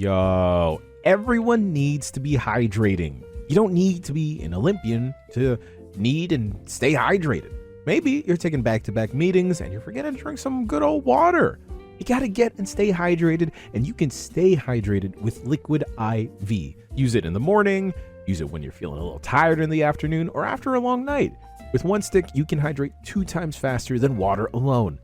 Yo, everyone needs to be hydrating. You don't need to be an Olympian to need and stay hydrated. Maybe you're taking back-to-back meetings and you're forgetting to drink some good old water. You got to get and stay hydrated, and you can stay hydrated with Liquid IV. Use it in the morning, use it when you're feeling a little tired in the afternoon, or after a long night. With one stick, you can hydrate 2 times faster than water alone.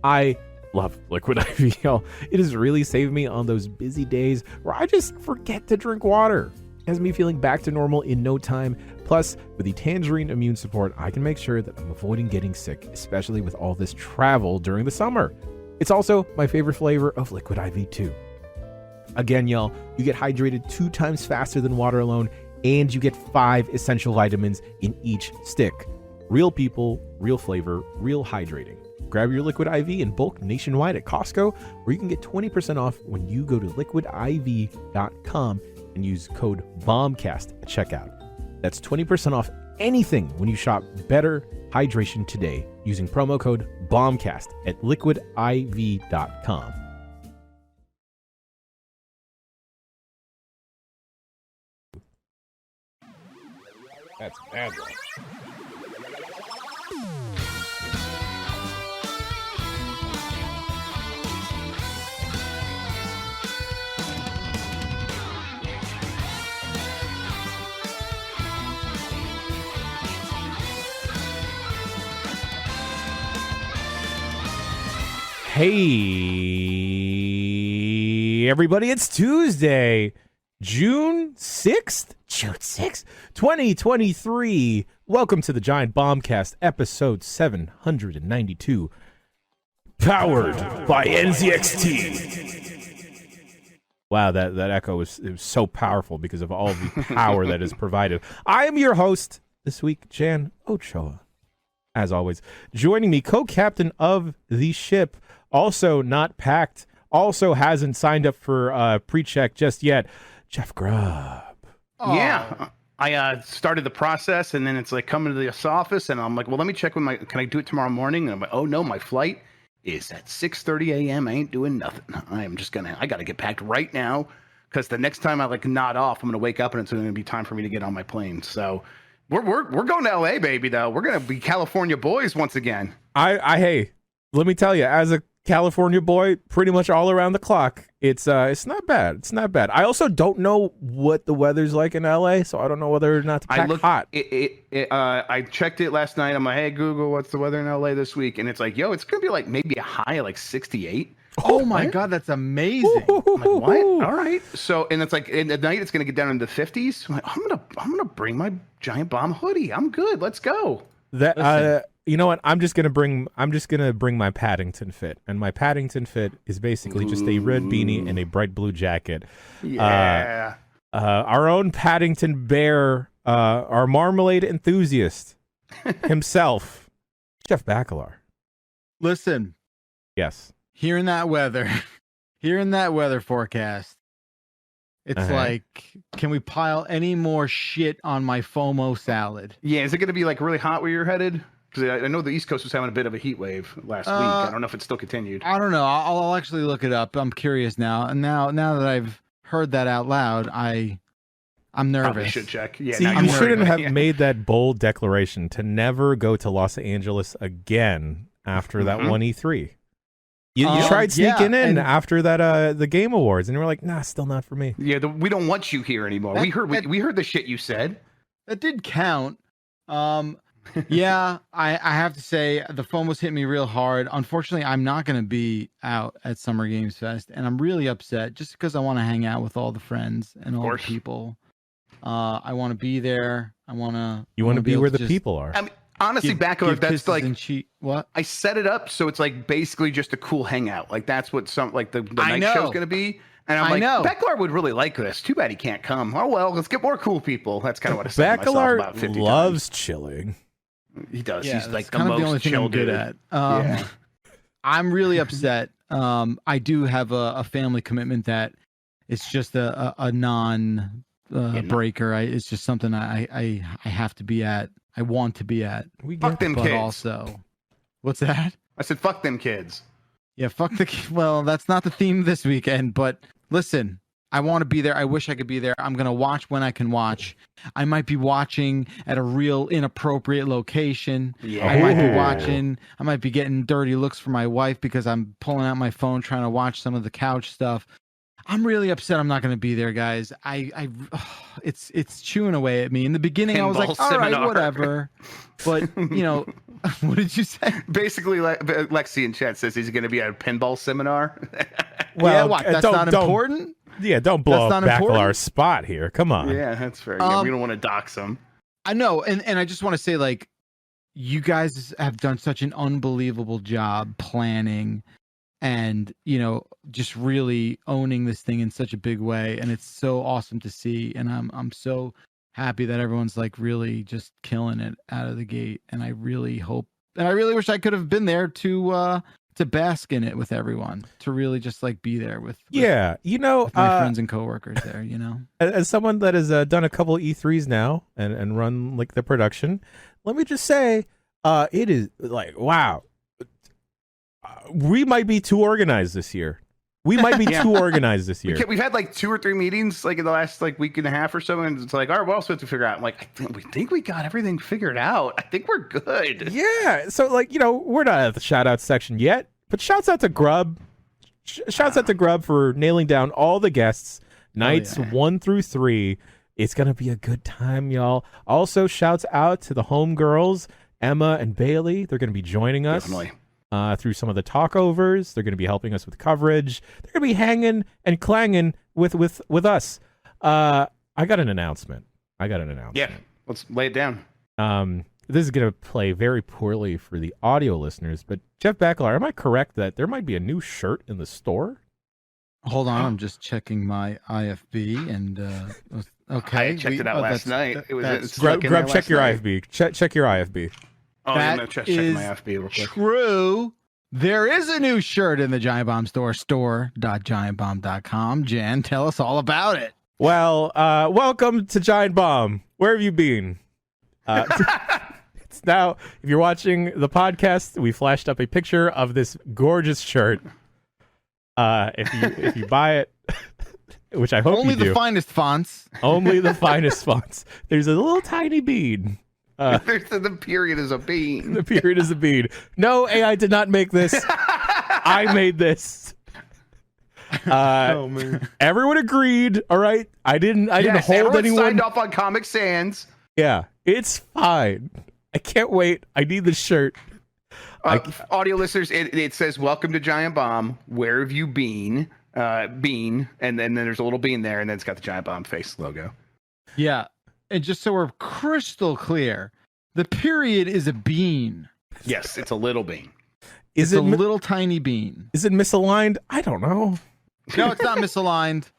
I love Liquid IV, y'all. It has really saved me on those busy days where I just forget to drink water. It has me feeling back to normal in no time. Plus, with the Tangerine Immune Support, I can make sure that I'm avoiding getting sick, especially with all this travel during the summer. It's also my favorite flavor of Liquid IV too. Again, y'all, you get hydrated 2 times faster than water alone, and you get 5 essential vitamins in each stick. Real people, real flavor, real hydrating. Grab your Liquid IV in bulk nationwide at Costco, or you can get 20% off when you go to liquidiv.com and use code BOMBCAST at checkout. That's 20% off anything when you shop Better Hydration today using promo code BOMBCAST at liquidiv.com. That's bad, though. Hey, everybody, it's Tuesday, June 6th, 2023. Welcome to the Giant Bombcast, episode 792, powered by NZXT. Wow, that echo was so powerful because of all the power that is provided. I am your host this week, Jan Ochoa. As always, joining me, co-captain of the ship, also not packed, also hasn't signed up for pre-check just yet, Jeff Grubb. Yeah, I started the process, and then it's like coming to this office, and I'm like, well, let me check with can I do it tomorrow morning? And I'm like, oh no, my flight is at 6:30 a.m. I ain't doing nothing. I got to get packed right now, because the next time I nod off, I'm going to wake up and it's going to be time for me to get on my plane. So we're going to LA, baby, though. We're going to be California boys once again. Hey, let me tell you, as a California boy, pretty much all around the clock, it's not bad. It's not bad. I also don't know what the weather's like in LA, so I don't know whether or not to pack hot. I checked it last night. I'm like, hey Google, what's the weather in LA this week? And it's like, yo, it's gonna be like maybe a high of 68. Oh my God, that's amazing. I'm like, what? All right. So, and it's like, at night it's gonna get down into the 50s. I'm like, I'm gonna bring my giant bomb hoodie. I'm good. Let's go. You know what? I'm just gonna bring my Paddington fit, and my Paddington fit is basically just a red beanie and a bright blue jacket. Yeah. Our own Paddington Bear, our marmalade enthusiast himself, Jeff Bakalar. Listen. Yes. Hearing that weather forecast, it's like, can we pile any more shit on my FOMO salad? Yeah. Is it gonna be really hot where you're headed? Because I know the East Coast was having a bit of a heat wave last week. I don't know if it still continued. I don't know. I'll actually look it up. I'm curious now. And now that I've heard that out loud, I'm nervous. Probably should check. Yeah, see, you shouldn't have made that bold declaration to never go to Los Angeles again after that one E3. You tried sneaking in after that the Game Awards, and you were like, nah, still not for me. Yeah, we don't want you here anymore. We heard the shit you said. That did count. Yeah, I have to say the FOMO's hit me real hard. Unfortunately, I'm not going to be out at Summer Games Fest, and I'm really upset just because I want to hang out with all the friends and all the people. I want to be there. You want to be where the people are. I mean, honestly, Bakalar, that's what I set it up so it's basically just a cool hangout. That's what the night show's going to be. And I'm Bakalar would really like this. Too bad he can't come. Oh well, let's get more cool people. That's kind of what I said to myself about 50 loves times. Chilling. He does. Yeah, he's the kind of most the only thing I'm good at. I'm really upset. I do have a family commitment that it's just a non breaker. It's just something I have to be at. I want to be at. Fuck them kids. Also, what's that? I said fuck them kids. Yeah, well, that's not the theme this weekend. But listen, I want to be there. I wish I could be there. I'm going to watch when I can watch. I might be watching at a real inappropriate location. Yeah. I might be watching. I might be getting dirty looks from my wife because I'm pulling out my phone trying to watch some of the couch stuff. I'm really upset I'm not going to be there, guys. It's chewing away at me. In the beginning, I was like, all right, whatever. But, what did you say? Basically, Lexi in chat says he's going to be at a pinball seminar. Well, yeah, what? That's not important? Yeah, don't blow up Bacalar's spot here. Come on. Yeah, that's fair. Yeah, we don't want to dox him. I know. And I just want to say, like, you guys have done such an unbelievable job planning and, just really owning this thing in such a big way. And it's so awesome to see. And I'm so happy that everyone's like really just killing it out of the gate. And I really hope, and I really wish I could have been there to bask in it with everyone, to really just like be there with my friends and coworkers there, As someone that has done a couple of E3s now and run like the production, let me just say, it is like, wow. We might be too organized this year. We've had like 2 or 3 meetings like in the last like week and a half or so, and it's like, all right, what else we have to figure out? I'm like, we think we got everything figured out. I think we're good. Yeah. So like, we're not at the shout out section yet, but shouts out to Grub. Shouts out to Grub for nailing down all the guests, nights 1 through 3. It's gonna be a good time, y'all. Also, shouts out to the homegirls, Emma and Bailey. They're gonna be joining us. Definitely. Through some of the talkovers. They're going to be helping us with coverage. They're going to be hanging and clanging with us. I got an announcement. Yeah, let's lay it down. This is going to play very poorly for the audio listeners, but Jeff Bacalar, am I correct that there might be a new shirt in the store? Hold on, I'm just checking my IFB and okay. I checked it out last night. Grub, check your IFB. Check your IFB. Oh, I'm going to check my FB real quick. True. There is a new shirt in the Giant Bomb store, store.giantbomb.com. Jan, tell us all about it. Well, welcome to Giant Bomb. Where have you been? It's now, if you're watching the podcast, we flashed up a picture of this gorgeous shirt. If you buy it, which I hope only you do. The finest fonts. Only the finest fonts. There's a little tiny bead. The period is a bean. The period is a bean. No, AI did not make this. I made this. Oh man! Everyone agreed. All right, I didn't hold anyone. Signed off on Comic Sans. Yeah, it's fine. I can't wait. I need the shirt. Audio listeners, it says "Welcome to Giant Bomb. Where have you been?" Bean, and then there's a little bean there, and then it's got the Giant Bomb face logo. Yeah. And just so we're crystal clear, the period is a bean. Yes, it's a little bean. It's a little tiny bean. Is it misaligned? I don't know. No, it's not misaligned.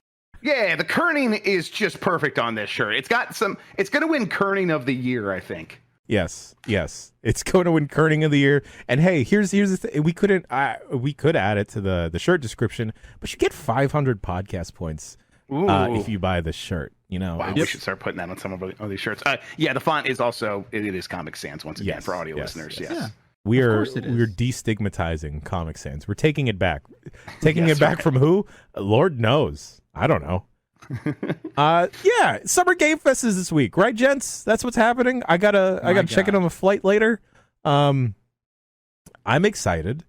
Yeah, the kerning is just perfect on this shirt. It's going to win kerning of the year, I think. Yes. It's going to win kerning of the year. And hey, here's the thing. We could add it to the shirt description, but you get 500 podcast points if you buy this shirt. Wow, we should start putting that on some of these shirts. The font is also it is Comic Sans once again for audio listeners. Yes. Yeah. We're destigmatizing Comic Sans. We're taking it back. Taking it back from who? Lord knows. I don't know. Summer Game Fest is this week, right, gents? That's what's happening. I gotta check in on a flight later. I'm excited.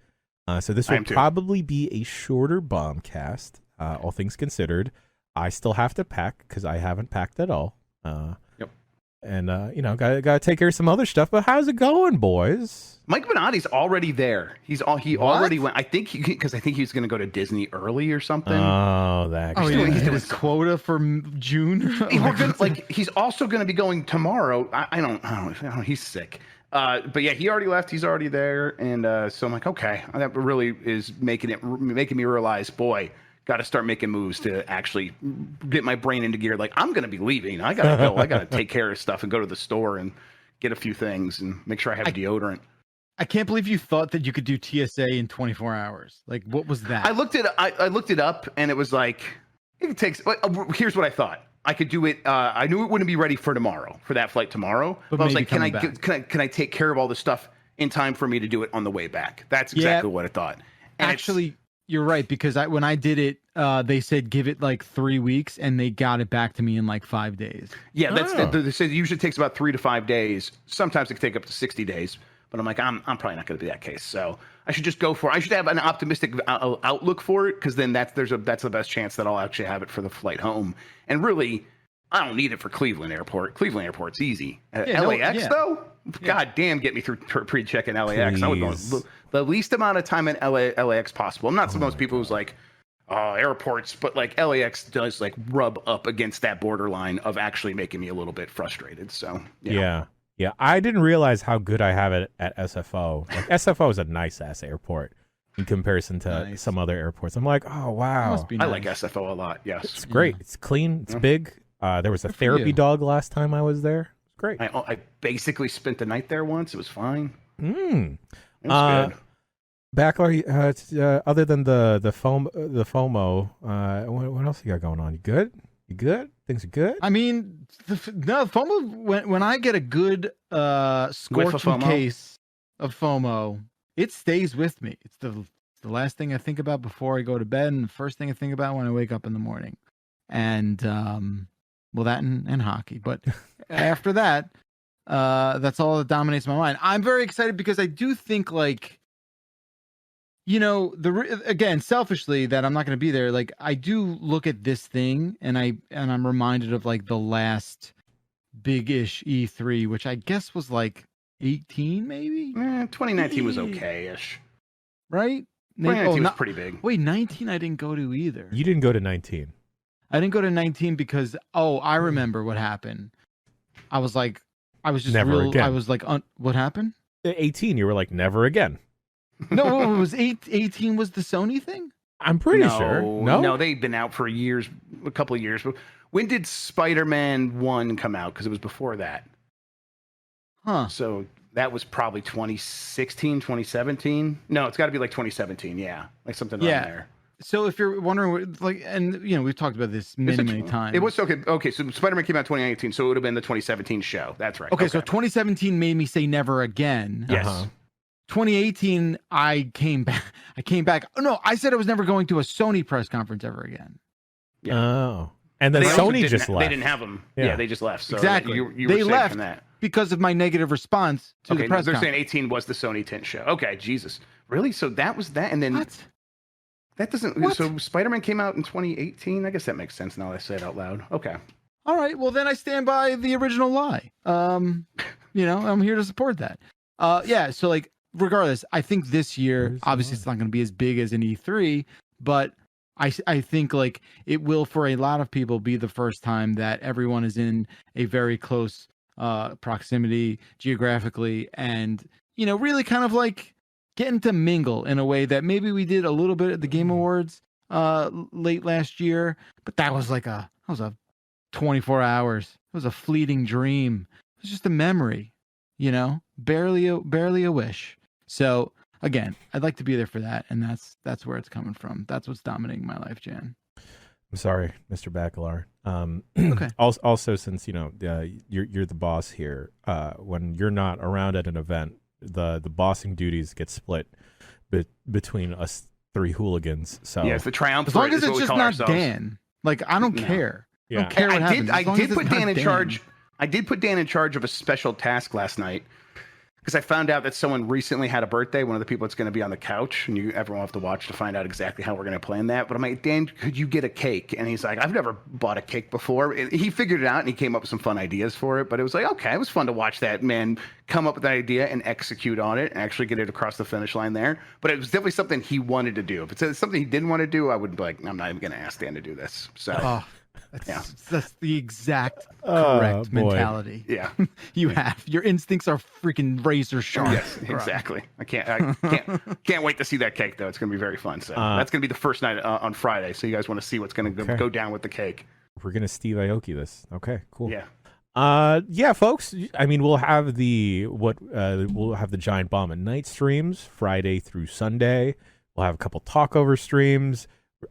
So this will probably be a shorter Bombcast, all things considered. I still have to pack because I haven't packed at all. Yep. And gotta take care of some other stuff. But how's it going, boys? Mike Bonatti's already there. He already went. I think he was going to go to Disney early or something. Oh, that. Oh, he hit his quota for June. He's also going to be going tomorrow. I don't know. He's sick. But yeah, he already left. He's already there, and so I'm like, okay, that really is making me realize, boy, got to start making moves to actually get my brain into gear. Like, I'm going to be leaving. I got to go. I got to take care of stuff and go to the store and get a few things and make sure I have deodorant. I can't believe you thought that you could do TSA in 24 hours. Like, what was that? I looked it up, and it was like, it takes. Here's what I thought. I could do it. I knew it wouldn't be ready for tomorrow, for that flight tomorrow. But I was like, can I take care of all this stuff in time for me to do it on the way back? That's exactly what I thought. And actually, you're right, because when I did it, they said give it like 3 weeks, and they got it back to me in like 5 days. Yeah, Oh. they say it usually takes about 3 to 5 days. Sometimes it can take up to 60 days. But I'm like, I'm probably not going to be that case. So I should just go for it. I should have an optimistic outlook for it, because then that's the best chance that I'll actually have it for the flight home. And really, I don't need it for Cleveland Airport. Cleveland Airport's easy. LAX though, god damn, get me through pre-check in LAX. I would go the least amount of time in LAX possible. I'm not some of those people who's like, airports, but like LAX does like rub up against that borderline of actually making me a little bit frustrated. So Yeah, I didn't realize how good I have it at SFO. Like, SFO is a nice ass airport in comparison to some other airports. I'm like, oh wow, Must be nice. I like SFO a lot. Yes, it's great. It's clean. It's big. There was a therapy dog last time I was there. It's great. I basically spent the night there once. It was fine. Mm. It was good. Backlar, other than the FOMO, what else you got going on? You good? You good? Things are good? I mean, no, FOMO, when I get a good scorching case of FOMO, it stays with me. It's the last thing I think about before I go to bed, and the first thing I think about when I wake up in the morning. And well, that and hockey. But after that, that's all that dominates my mind. I'm very excited because I do think, like, you know, again, selfishly, that I'm not going to be there. Like, I do look at this thing, and I'm reminded of like the last big-ish E3, which I guess was like 18, maybe. 2019 was okay-ish. Right? 2019 was pretty big. Wait, 19 I didn't go to either. You didn't go to 19. I didn't go to 19 because I remember what happened. I was just never again. I was like, what happened? 18, you were like, never again. No, it was 18 was the Sony thing? I'm pretty sure. No, they've been out for years, a couple of years. When did Spider-Man 1 come out? Because it was before that. Huh. So that was probably 2016, 2017. No, it's got to be like 2017. Yeah, like something around there. So if you're wondering, like, and you know, we've talked about this many times. It was okay. Okay, so Spider-Man came out 2018, so it would have been the 2017 show. That's right. Okay, so 2017 made me say never again. Yes. 2018, I came back. Oh no, I said I was never going to a Sony press conference ever again. Yeah. Oh, and then Sony just left. They didn't have them. Yeah, they just left. So exactly. You they were left from that because of my negative response to the press conference. They're saying 18 was the Sony tint show. Okay, Jesus, really? So that was that, and then what? That doesn't. What? So Spider-Man came out in 2018. I guess that makes sense now that I say it out loud. Okay. All right. Well, then I stand by the original lie. You know, I'm here to support that. Yeah. So like, regardless, I think this year, obviously, it's not going to be as big as an E3, but I think like it will for a lot of people be the first time that everyone is in a very close proximity geographically, and you know, really kind of like getting to mingle in a way that maybe we did a little bit at the Game Awards late last year, but that was a 24 hours. It was a fleeting dream. It was just a memory, you know, barely a wish. So again, I'd like to be there for that, and that's where it's coming from. That's what's dominating my life, Jan. I'm sorry, Mr. Bacalar. Okay. Also, since you know you're the boss here, when you're not around at an event, the bossing duties get split between us three hooligans. So yes, the triumvirate. As long as it's just not ourselves. Dan. Like, I don't care. Yeah. I don't care what happens. I did put Dan in charge. I did put Dan in charge of a special task last night, because I found out that someone recently had a birthday, one of the people that's going to be on the couch, and everyone will have to watch to find out exactly how we're going to plan that. But I'm like, Dan, could you get a cake? And he's like, I've never bought a cake before. He figured it out, and he came up with some fun ideas for it. But it was like, okay, it was fun to watch that man come up with an idea and execute on it and actually get it across the finish line there. But it was definitely something he wanted to do. If it's something he didn't want to do, I would be like, I'm not even going to ask Dan to do this. So. That's the exact correct mentality. Yeah, you have your instincts are freaking razor sharp. Yes, exactly. I can't wait to see that cake though. It's going to be very fun. So that's going to be the first night on Friday. So you guys want to see what's going to go down with the cake? We're going to Steve Aoki this. Okay, cool. Yeah. Yeah, folks. I mean, we'll have the Giant Bomb at Night streams Friday through Sunday. We'll have a couple talkover streams.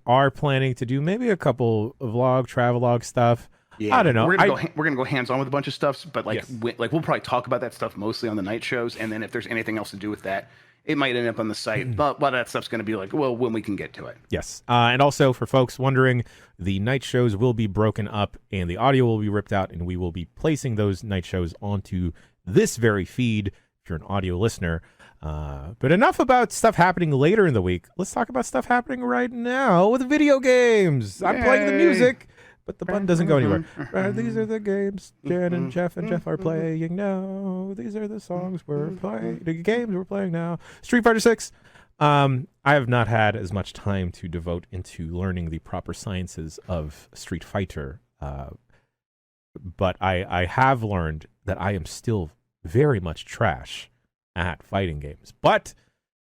Are planning to do maybe a couple of travelogue stuff. Yeah, I don't know. We're gonna go hands on with a bunch of stuff, but we'll probably talk about that stuff mostly on the night shows, and then if there's anything else to do with that it might end up on the site. But a lot of that stuff's going to be like, well, when we can get to it. Yes. And also for folks wondering, the night shows will be broken up and the audio will be ripped out, and we will be placing those night shows onto this very feed if you're an audio listener. But enough about stuff happening later in the week. Let's talk about stuff happening right now with video games. I'm playing the music, but the button doesn't go anywhere. These are the games Jen and Jeff are playing now. These are the songs we're playing, the games we're playing now. Street Fighter 6. I have not had as much time to devote into learning the proper sciences of Street Fighter, but I have learned that I am still very much trash at fighting games. But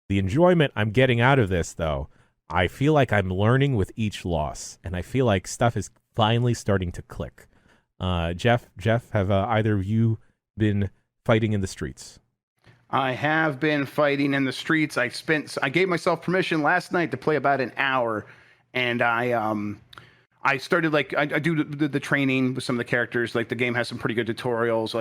the enjoyment I'm getting out of this, though, I feel like I'm learning with each loss, and I feel like stuff is finally starting to click. Jeff, have either of you been fighting in the streets? I have been fighting in the streets. I gave myself permission last night to play about an hour, and I started I do the training with some of the characters. Like, the game has some pretty good tutorials.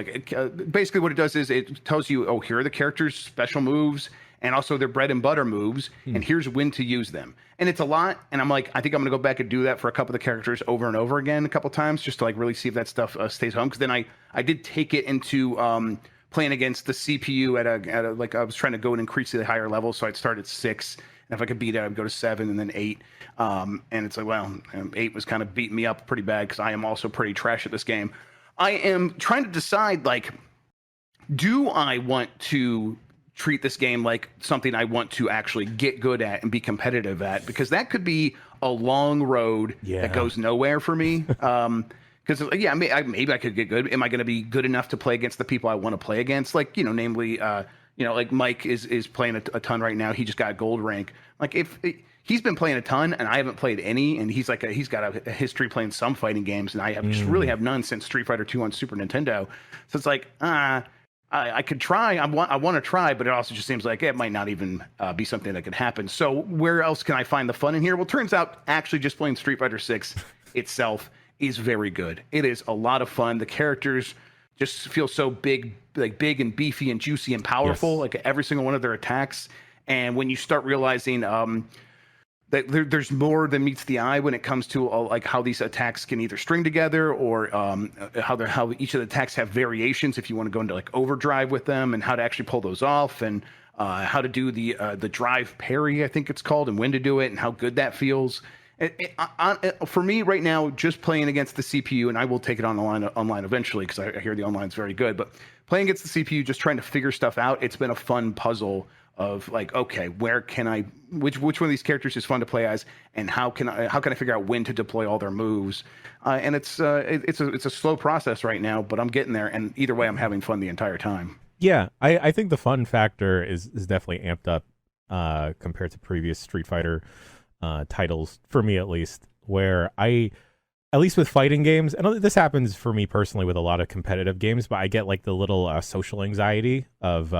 Basically what it does is it tells you, oh, here are the characters' special moves and also their bread and butter moves, and here's when to use them. And it's a lot, and I'm like, I think I'm going to go back and do that for a couple of the characters over and over again a couple times, just to really see if that stuff stays home. Because then I did take it into playing against the CPU at a I was trying to go and increase to the higher level, so I'd start at 6. And if I could beat it, I'd go to 7 and then 8. And it's like, well, 8 was kind of beating me up pretty bad because I am also pretty trash at this game. I am trying to decide, do I want to treat this game like something I want to actually get good at and be competitive at? Because that could be a long road that goes nowhere for me. Because, maybe I could get good. Am I going to be good enough to play against the people I want to play against? Namely... Mike is playing a ton right now. He just got gold rank. If he's been playing a ton and I haven't played any, and he's got a history playing some fighting games, and I just really have none since Street Fighter 2 on Super Nintendo. So it's I could try. I want to try, but it also just seems like it might not even be something that could happen. So where else can I find the fun in here? Well, turns out actually just playing Street Fighter 6 itself is very good. It is a lot of fun. The characters just feel so big and beefy and juicy and powerful, every single one of their attacks. And when you start realizing that there's more than meets the eye when it comes to how these attacks can either string together, or how each of the attacks have variations if you want to go into overdrive with them, and how to actually pull those off, and how to do the drive parry, I think it's called, and when to do it, and how good that feels. For me right now, just playing against the CPU, and I will take it online eventually because I hear the online is very good, but playing against the CPU, just trying to figure stuff out, it's been a fun puzzle of okay, where can I, which one of these characters is fun to play as, and how can I figure out when to deploy all their moves, and it's a slow process right now, but I'm getting there, and either way, I'm having fun the entire time. Yeah, I think the fun factor is definitely amped up compared to previous Street Fighter titles, for me at least, where at least with fighting games, and this happens for me personally with a lot of competitive games, but I get the little social anxiety of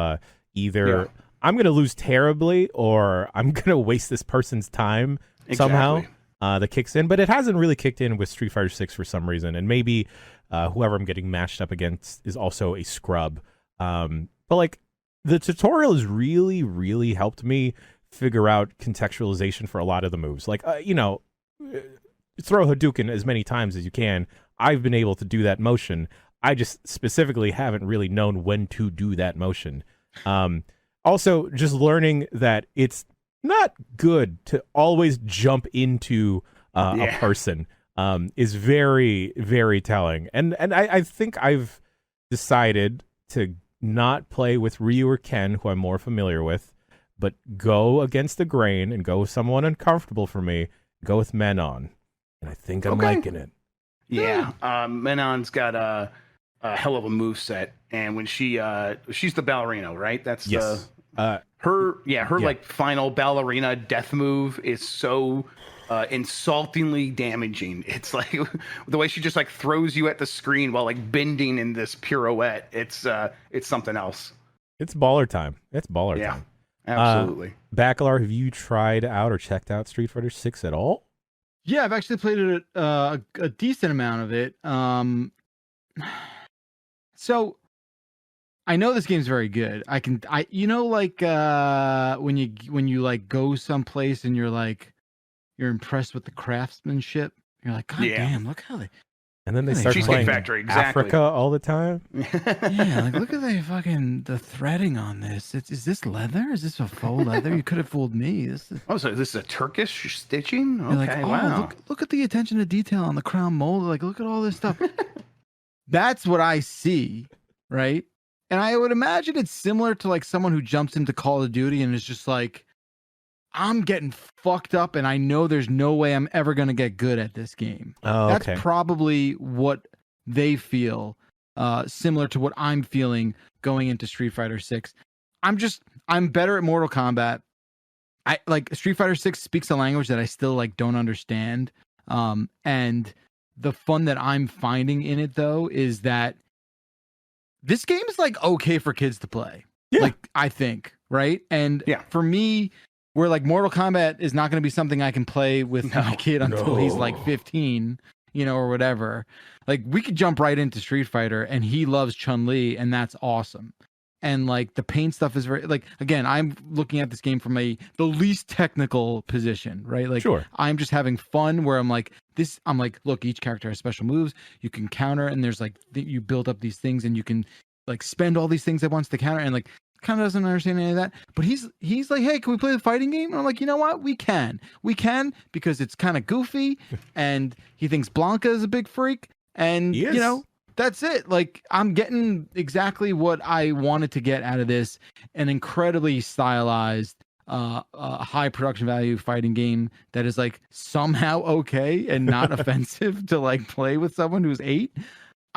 either I'm going to lose terribly or I'm going to waste this person's time somehow. That kicks in, but it hasn't really kicked in with Street Fighter 6 for some reason, and maybe whoever I'm getting matched up against is also a scrub. But the tutorial has really, really helped me figure out contextualization for a lot of the moves. Throw Hadouken as many times as you can. I've been able to do that motion. I just specifically haven't really known when to do that motion. Also, just learning that it's not good to always jump into a person is very, very telling. And I think I've decided to not play with Ryu or Ken, who I'm more familiar with, but go against the grain and go with someone uncomfortable for me. Go with Menon, and I think I'm liking it. Yeah, Menon's got a hell of a move set, and when she's the ballerina, right? That's her final ballerina death move is so insultingly damaging. It's the way she just throws you at the screen while bending in this pirouette. It's something else. It's baller time. It's baller time. Absolutely. Bacalar, have you tried out or checked out Street Fighter 6 at all? Yeah, I've actually played it a decent amount of it. So I know this game's very good. Like when you like go someplace and you're impressed with the craftsmanship. You're like, God damn, look how they. And then they Yeah, start Cheesecake playing Factory, exactly. Africa all the time. Yeah, like look at the threading on this. Is this leather? Is this a faux leather? You could have fooled me. This is. Oh, so this is a Turkish stitching? You're Okay, like, oh, wow. look at the attention to detail on the crown mold. Like, look at all this stuff. That's what I see, right? And I would imagine it's similar to like someone who jumps into Call of Duty and is just like, I'm getting fucked up and I know there's no way I'm ever going to get good at this game. Oh, That's okay. probably what they feel, similar to what I'm feeling going into Street Fighter 6. I'm better at Mortal Kombat. I like Street Fighter 6 speaks a language that I still like don't understand. And the fun that I'm finding in it though is that this game is like okay for kids to play. Yeah. Like I think, right? And for me, where like Mortal Kombat is not going to be something I can play with my kid until he's like 15, or whatever. Like we could jump right into Street Fighter and he loves Chun-Li and that's awesome. And like the paint stuff is very like, again, I'm looking at this game from the least technical position, right? Like I'm just having fun where I'm like, look, each character has special moves you can counter. And there's like, you build up these things and you can like spend all these things at once to counter. And like, kind of doesn't understand any of that, but he's like, hey, can we play the fighting game? And I'm like, you know what, we can because it's kind of goofy and he thinks Blanca is a big freak and that's it. Like I'm getting exactly what I wanted to get out of this, an incredibly stylized high production value fighting game that is like somehow okay and not offensive to like play with someone who's 8.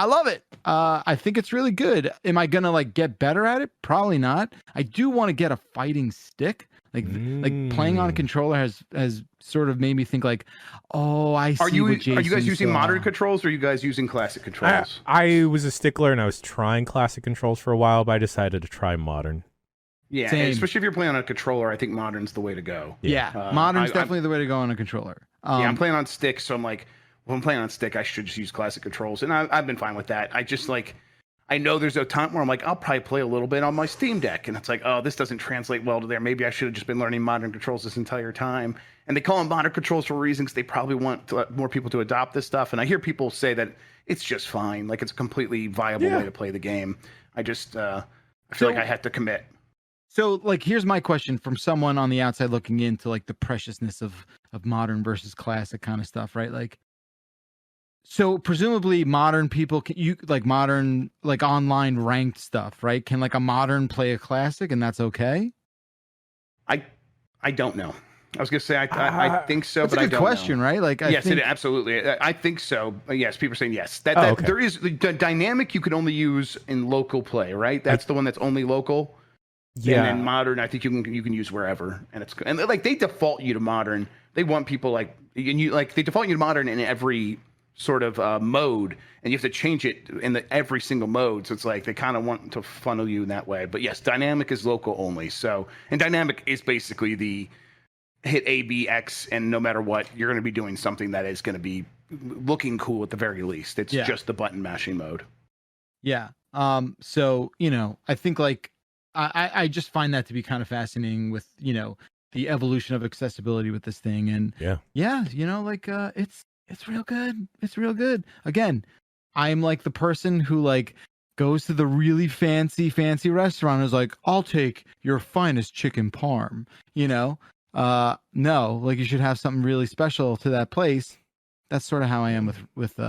I love it. I think it's really good. Am I gonna like get better at it? Probably not. I do want to get a fighting stick. Like playing on a controller has sort of made me think like, oh, I see. Are you guys using modern controls or are you guys using classic controls? I was a stickler and I was trying classic controls for a while, but I decided to try modern. Yeah, especially if you're playing on a controller, I think modern's the way to go. Yeah, modern's definitely the way to go on a controller. I'm playing on stick, so I'm like, when I'm playing on stick, I should just use classic controls, and I've been fine with that. I just like, I know there's a time where I'm like, I'll probably play a little bit on my Steam Deck, and it's like, oh, this doesn't translate well to there. Maybe I should have just been learning modern controls this entire time. And they call them modern controls for a reason, because they probably want more people to adopt this stuff. And I hear people say that it's just fine, like it's a completely viable way to play the game. I just, I feel like I have to commit. So, like, here's my question from someone on the outside looking into like the preciousness of modern versus classic kind of stuff, right? Like, so presumably modern people modern like online ranked stuff, right? Can like a modern play a classic and that's okay? I don't know. I was gonna say I think so, that's but a good I don't question, know. right? Like yes, absolutely. I think so. Yes, people are saying yes. That there is the dynamic you can only use in local play, right? That's the one that's only local. Yeah. And then modern, I think you can use wherever, and like they default you to modern. They want people they default you to modern in every sort of mode, and you have to change it in every single mode. So it's like they kind of want to funnel you in that way. But yes, dynamic is local only. So, and dynamic is basically the hit A, B, X, and no matter what, you're going to be doing something that is going to be looking cool at the very least. It's just the button mashing mode. Yeah. So, I think like I just find that to be kind of fascinating with, the evolution of accessibility with this thing. And it's real good. It's real good. Again, I'm like the person who like goes to the really fancy restaurant and is like, I'll take your finest chicken parm, No, like you should have something really special to that place. That's sort of how I am with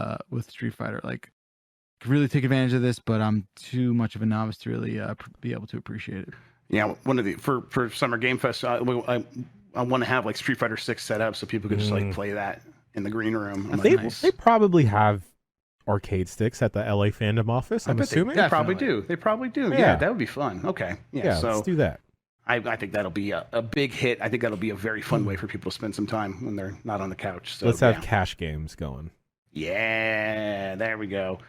Street Fighter. Like, could really take advantage of this, but I'm too much of a novice to really be able to appreciate it. Yeah, one of the for Summer Game Fest, I want to have like Street Fighter 6 set up so people could just like play that in the green room. They probably have arcade sticks at the LA Fandom office. I'm assuming they probably do. They probably do. Yeah, that would be fun. Okay, so let's do that. I think that'll be a big hit. I think that'll be a very fun way for people to spend some time when they're not on the couch. So let's have cash games going. Yeah, there we go.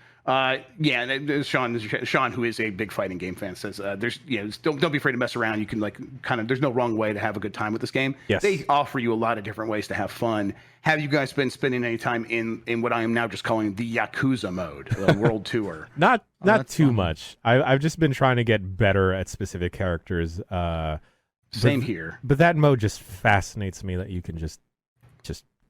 Yeah, and Sean, who is a big fighting game fan, says there's don't be afraid to mess around. You can there's no wrong way to have a good time with this game. Yes. They offer you a lot of different ways to have fun. Have you guys been spending any time in what I am now just calling the Yakuza mode, the World Tour? Not too fun. much. I've just been trying to get better at specific characters. Same here. But that mode just fascinates me, that you can just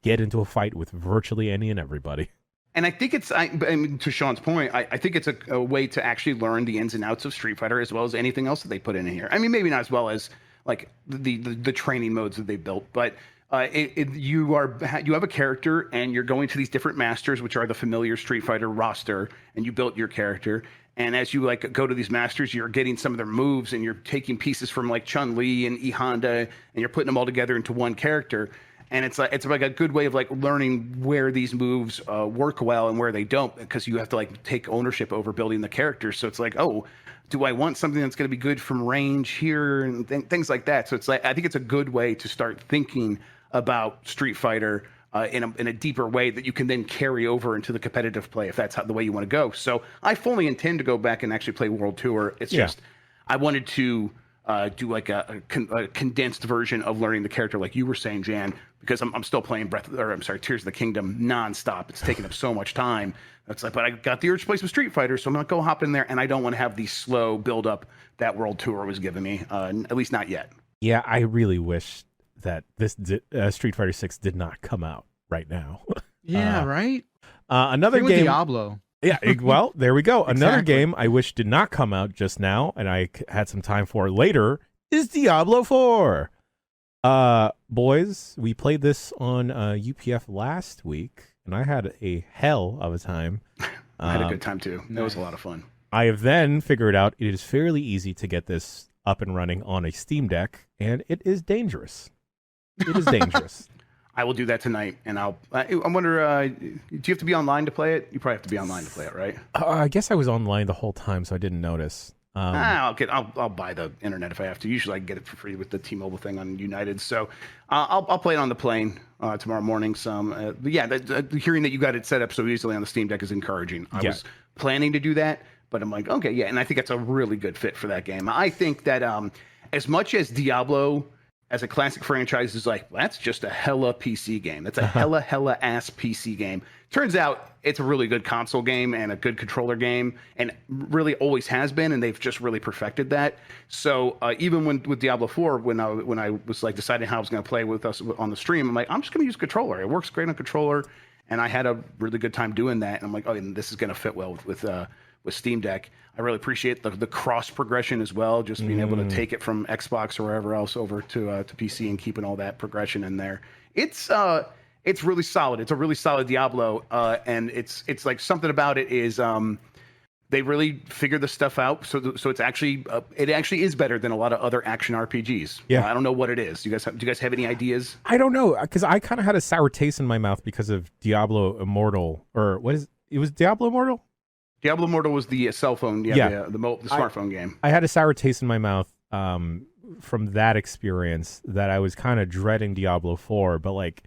get into a fight with virtually any and everybody. And I think it's, to Sean's point, I think it's a way to actually learn the ins and outs of Street Fighter as well as anything else that they put in here. I mean, maybe not as well as like the training modes that they built, but you have a character and you're going to these different masters, which are the familiar Street Fighter roster, and you built your character. And as you go to these masters, you're getting some of their moves and you're taking pieces from like Chun-Li and E Honda and you're putting them all together into one character. And it's like a good way of like learning where these moves work well and where they don't, because you have to like take ownership over building the characters. So it's like, oh, do I want something that's going to be good from range here and things like that? So it's like, I think it's a good way to start thinking about Street Fighter in a deeper way that you can then carry over into the competitive play if that's the way you want to go. So I fully intend to go back and actually play World Tour. It's just I wanted to do like a condensed version of learning the character, like you were saying, Jan, because I'm still playing Tears of the Kingdom nonstop. It's taking up so much time. That's like, but I got the urge to play some Street Fighter, so I'm gonna go hop in there, and I don't want to have the slow build up that World Tour was giving me, at least not yet. Yeah, I really wish that this Street Fighter 6 did not come out right now. Yeah, right. Another Same with game. Diablo. Yeah, well, there we go. Another Exactly. game I wish did not come out just now, and I had some time for later, is Diablo 4. Boys, we played this on UPF last week, and I had a hell of a time. I had a good time too. That was a lot of fun. I have then figured out it is fairly easy to get this up and running on a Steam Deck, and it is dangerous. It is dangerous. I will do that tonight, and I wonder, do you have to be online to play it? You probably have to be online to play it, right? I guess I was online the whole time, so I didn't notice. I'll buy the internet if I have to. Usually I can get it for free with the T-Mobile thing on United. So I'll play it on the plane tomorrow morning. But yeah, hearing that you got it set up so easily on the Steam Deck is encouraging. I was planning to do that, but I'm like, okay, yeah, and I think that's a really good fit for that game. I think that as much as Diablo as a classic franchise is like, that's just a hella PC game. That's a hella ass PC game. Turns out it's a really good console game and a good controller game, and really always has been, and they've just really perfected that. So even with Diablo 4, when I was like deciding how I was going to play with us on the stream, I'm like, I'm just going to use controller. It works great on controller, and I had a really good time doing that. And I'm like, oh, and this is going to fit well with Steam Deck. I really appreciate the cross progression as well, just being able to take it from Xbox or wherever else over to PC and keeping all that progression in there. It's really solid. It's a really solid Diablo, and it's like something about it is they really figure the stuff out. So it's actually it actually is better than a lot of other action RPGs. Yeah. I don't know what it is. Do you guys have any ideas? I don't know, because I kind of had a sour taste in my mouth because of Diablo Immortal, or it was Diablo Immortal? Diablo Immortal was the cell phone, the smartphone game. I had a sour taste in my mouth from that experience, that I was kind of dreading Diablo 4, but like,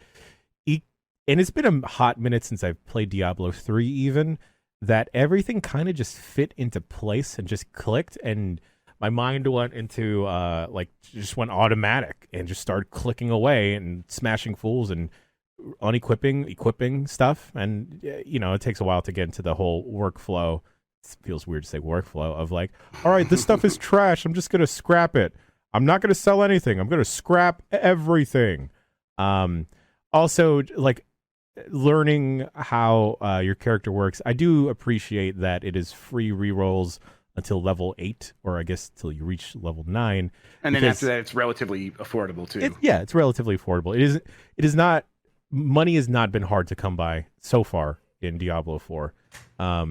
and it's been a hot minute since I've played Diablo 3 even, that everything kind of just fit into place and just clicked, and my mind went into just went automatic and just started clicking away and smashing fools and equipping stuff. And it takes a while to get into the whole workflow. It feels weird to say workflow of like, all right, this stuff is trash, I'm just gonna scrap it. I'm not gonna sell anything, I'm gonna scrap everything. Also, like, learning how your character works, I do appreciate that it is free rerolls until level 8, or I guess till you reach level 9. And then after that, it's relatively affordable too. It's relatively affordable. It is not. Money has not been hard to come by so far in Diablo 4. I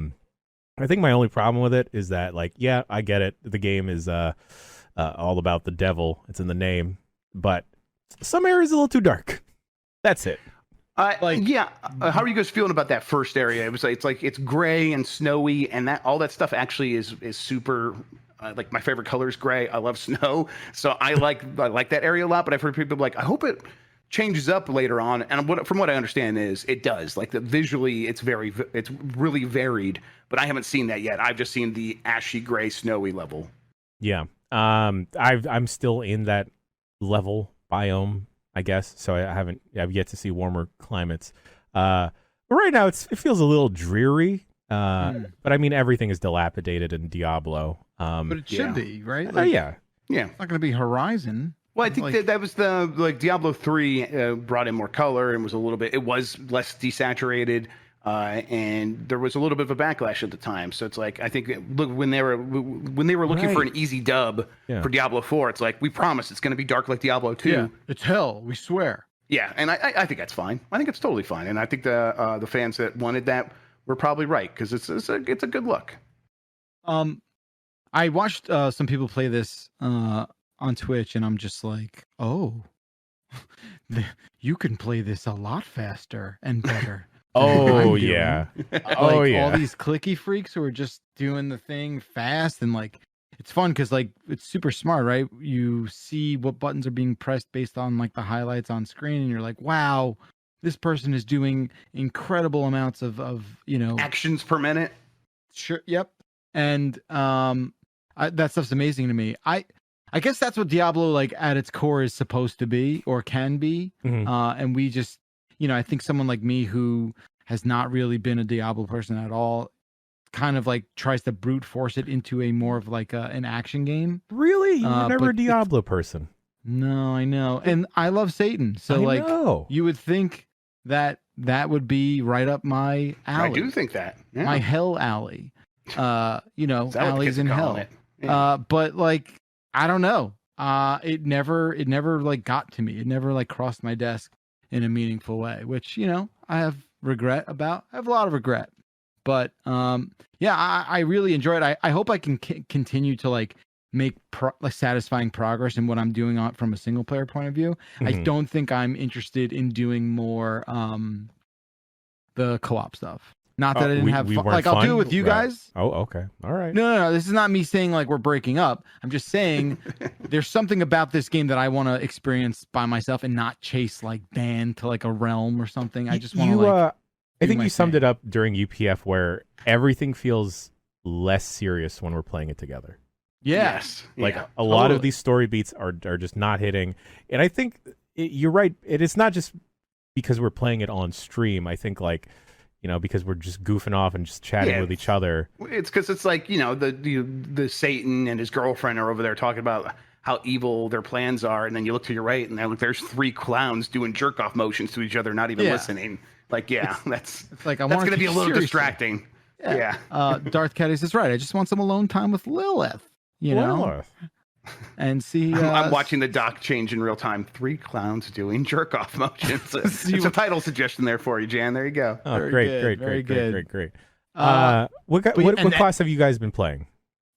think my only problem with it is that, like, yeah, I get it. The game is all about the devil. It's in the name, but some areas a little too dark. That's it. How are you guys feeling about that first area? It's gray and snowy, and that all that stuff actually is super. Like, my favorite color is gray. I love snow, so I like that area a lot. But I've heard people like, I hope it changes up later on, and from what I understand is it does. Like visually, it's really varied. But I haven't seen that yet. I've just seen the ashy gray, snowy level. Yeah. I'm still in that level biome, I guess. So I've yet to see warmer climates. But right now it feels a little dreary. But I mean, everything is dilapidated in Diablo. But it should be, right? Yeah. It's not going to be Horizon. Well, I think that was the Diablo 3 brought in more color and it was less desaturated, and there was a little bit of a backlash at the time. So it's like I think when they were looking for an easy dub for Diablo 4, it's like we promise it's going to be dark like Diablo 2. Yeah, it's hell, we swear. Yeah, and I think that's fine. I think it's totally fine, and I think the fans that wanted that were probably right because it's a good look. I watched some people play this on Twitch, and I'm just like, oh, you can play this a lot faster and better. Oh yeah. All these clicky freaks who are just doing the thing fast, and like it's fun because like it's super smart, right? You see what buttons are being pressed based on like the highlights on screen, and you're like, wow, this person is doing incredible amounts of actions per minute. Sure. Yep. And that stuff's amazing to me. I guess that's what Diablo, like at its core, is supposed to be or can be. Mm-hmm. And we just, I think someone like me who has not really been a Diablo person at all, kind of like tries to brute force it into a more of like an action game. Really? You were never a Diablo person. No, I know. And I love Satan. So you would think that would be right up my alley. I do think that. Yeah. My hell alley. Alleys in hell. Yeah. But like, I don't know. It never like got to me. It never like crossed my desk in a meaningful way, which, I have regret about. I have a lot of regret, but I really enjoy it. I hope I can continue to like make satisfying progress in what I'm doing from a single player point of view. Mm-hmm. I don't think I'm interested in doing more the co-op stuff. Not that I didn't have fun. Like, I'll do it with you guys. Oh, okay. All right. No. This is not me saying like we're breaking up. I'm just saying there's something about this game that I want to experience by myself and not chase like band to like a realm or something. I just want to I think you summed it up during UPF where everything feels less serious when we're playing it together. Yeah. Yes. Like a lot of these story beats are just not hitting. And I think you're right. It is not just because we're playing it on stream. I think like, because we're just goofing off and just chatting with each other. It's because it's like, the Satan and his girlfriend are over there talking about how evil their plans are. And then you look to your right and there's 3 clowns doing jerk off motions to each other, not even listening. Like, that's like, that's going to be a little distracting. Yeah. Darth Caddy is right. I just want some alone time with Lilith, Lilith. And see, I'm watching the doc change in real time. 3 clowns doing jerk off motions. It's a title suggestion there for you, Jan. There you go. Oh, Very great. good. What class have you guys been playing?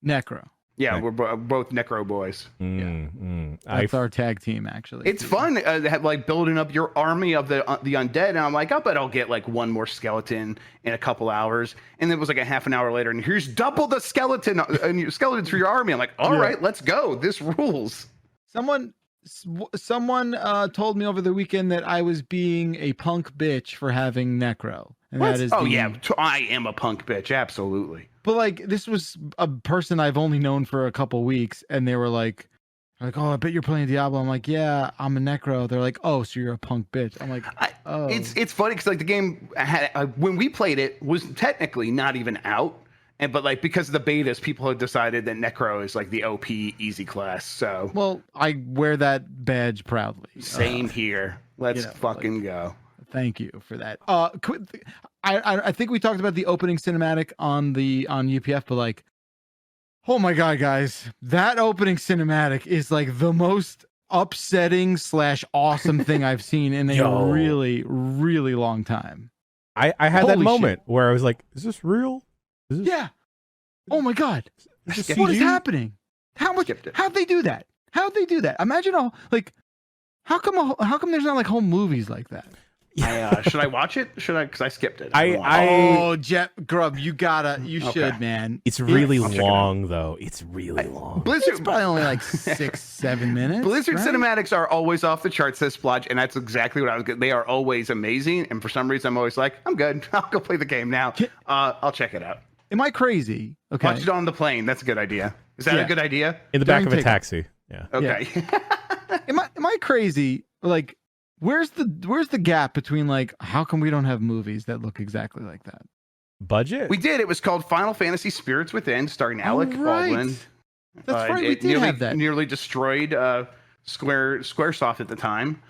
Necro. Yeah, we're both Necro boys. That's our tag team, actually. It's fun, like building up your army of the undead. And I'm like, I bet I'll get like one more skeleton in a couple hours. And it was like a half an hour later, and here's double the skeletons for your army. I'm like, all right, let's go. This rules. Someone told me over the weekend that I was being a punk bitch for having Necro. And that is I am a punk bitch, absolutely. But like, this was a person I've only known for a couple weeks, and they were like, oh, I bet you're playing Diablo. I'm like, yeah, I'm a Necro. They're like, oh, so you're a punk bitch. I'm like, oh. It's funny because like the game when we played it was technically not even out, but like because of the betas, people had decided that Necro is like the OP easy class. So well, I wear that badge proudly. Same here. Let's fucking go. Thank you for that. I think we talked about the opening cinematic on UPF, but like, oh my god, guys, that opening cinematic is like the most upsetting / awesome thing I've seen in a really, really long time. I had that moment where I was like, is this real? Yeah. Oh my god. What is happening? How'd they do that? How'd they do that? Imagine how come there's not like home movies like that? Should I watch it? Should I? Because I skipped it. Oh, Jet Grub, you should, man. It's really I'll check it long, though. It's really long. Blizzard, It's probably only like 6-7 minutes. Blizzard right? cinematics are always off the charts, says Splodge, and that's exactly what I was good. They are always amazing, and for some reason, I'm always like, I'm good. I'll go play the game now. I'll check it out. Am I crazy? Okay. Watch it on the plane. That's a good idea. Is that a good idea? In the back During of a takeoff. taxi. Yeah. Okay. Am I crazy? Like, where's the gap between like how come we don't have movies that look exactly like that? Budget? We did. It was called Final Fantasy Spirits Within, starring Alec Baldwin. That's right. We It did have that. nearly destroyed Squaresoft at the time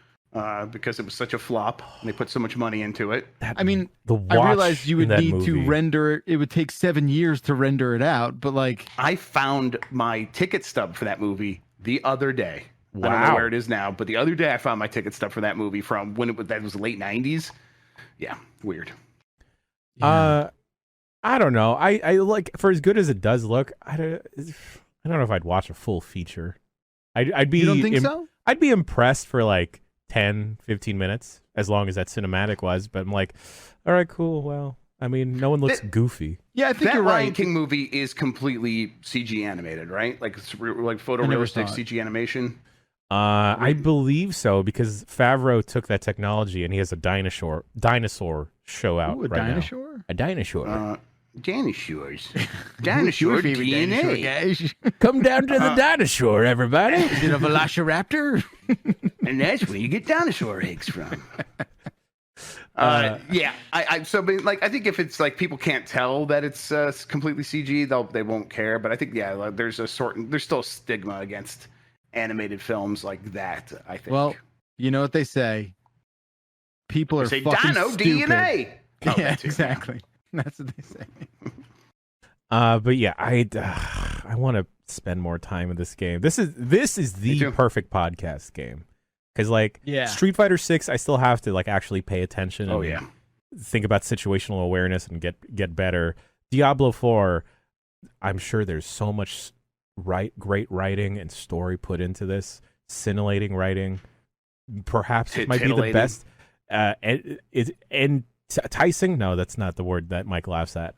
because it was such a flop. And they put so much money into it. I mean, the I watch realized you in would that need movie. to render it. It would take 7 years to render it out, but like, I found my ticket stub for that movie the other day. I don't know Wow. where it is now, but the other day I found my ticket stub for that movie from when that was late 90s. Yeah, weird. I don't know. I like, for as good as it does look, I don't know if I'd watch a full feature. I'd be you don't think so? I'd be impressed for like 10, 15 minutes, as long as that cinematic was. But I'm like, all right, cool. Well, I mean, no one looks goofy. Yeah, I think That you're Lion right. King movie is completely CG animated, right? Like it's like photorealistic saw it. CG animation. I believe so, because Favreau took that technology and he has a dinosaur show out Ooh, a right dinosaur? now. A dinosaur. Dinosaurs. Dinosaur DNA. Come down to the dinosaur, everybody. Is it a velociraptor? And that's where you get dinosaur eggs from. Yeah, I think if it's like people can't tell that it's completely CG, they won't care. But I think there's still a stigma against animated films like that. I think. Well, you know what they say. People are say fucking dino stupid. DNA. Oh, Yeah, that's it. exactly. That's what they say. But yeah, I want to spend more time in this game. This is Me the too. perfect podcast game, because like Yeah. Street Fighter 6, I still have to like actually pay attention. Oh and yeah. think about situational awareness and get better. Diablo 4, I'm sure there's so much great writing and story put into this, scintillating writing. Perhaps it might be the Titillating. best. Enticing? No, that's not the word that Mike laughs at.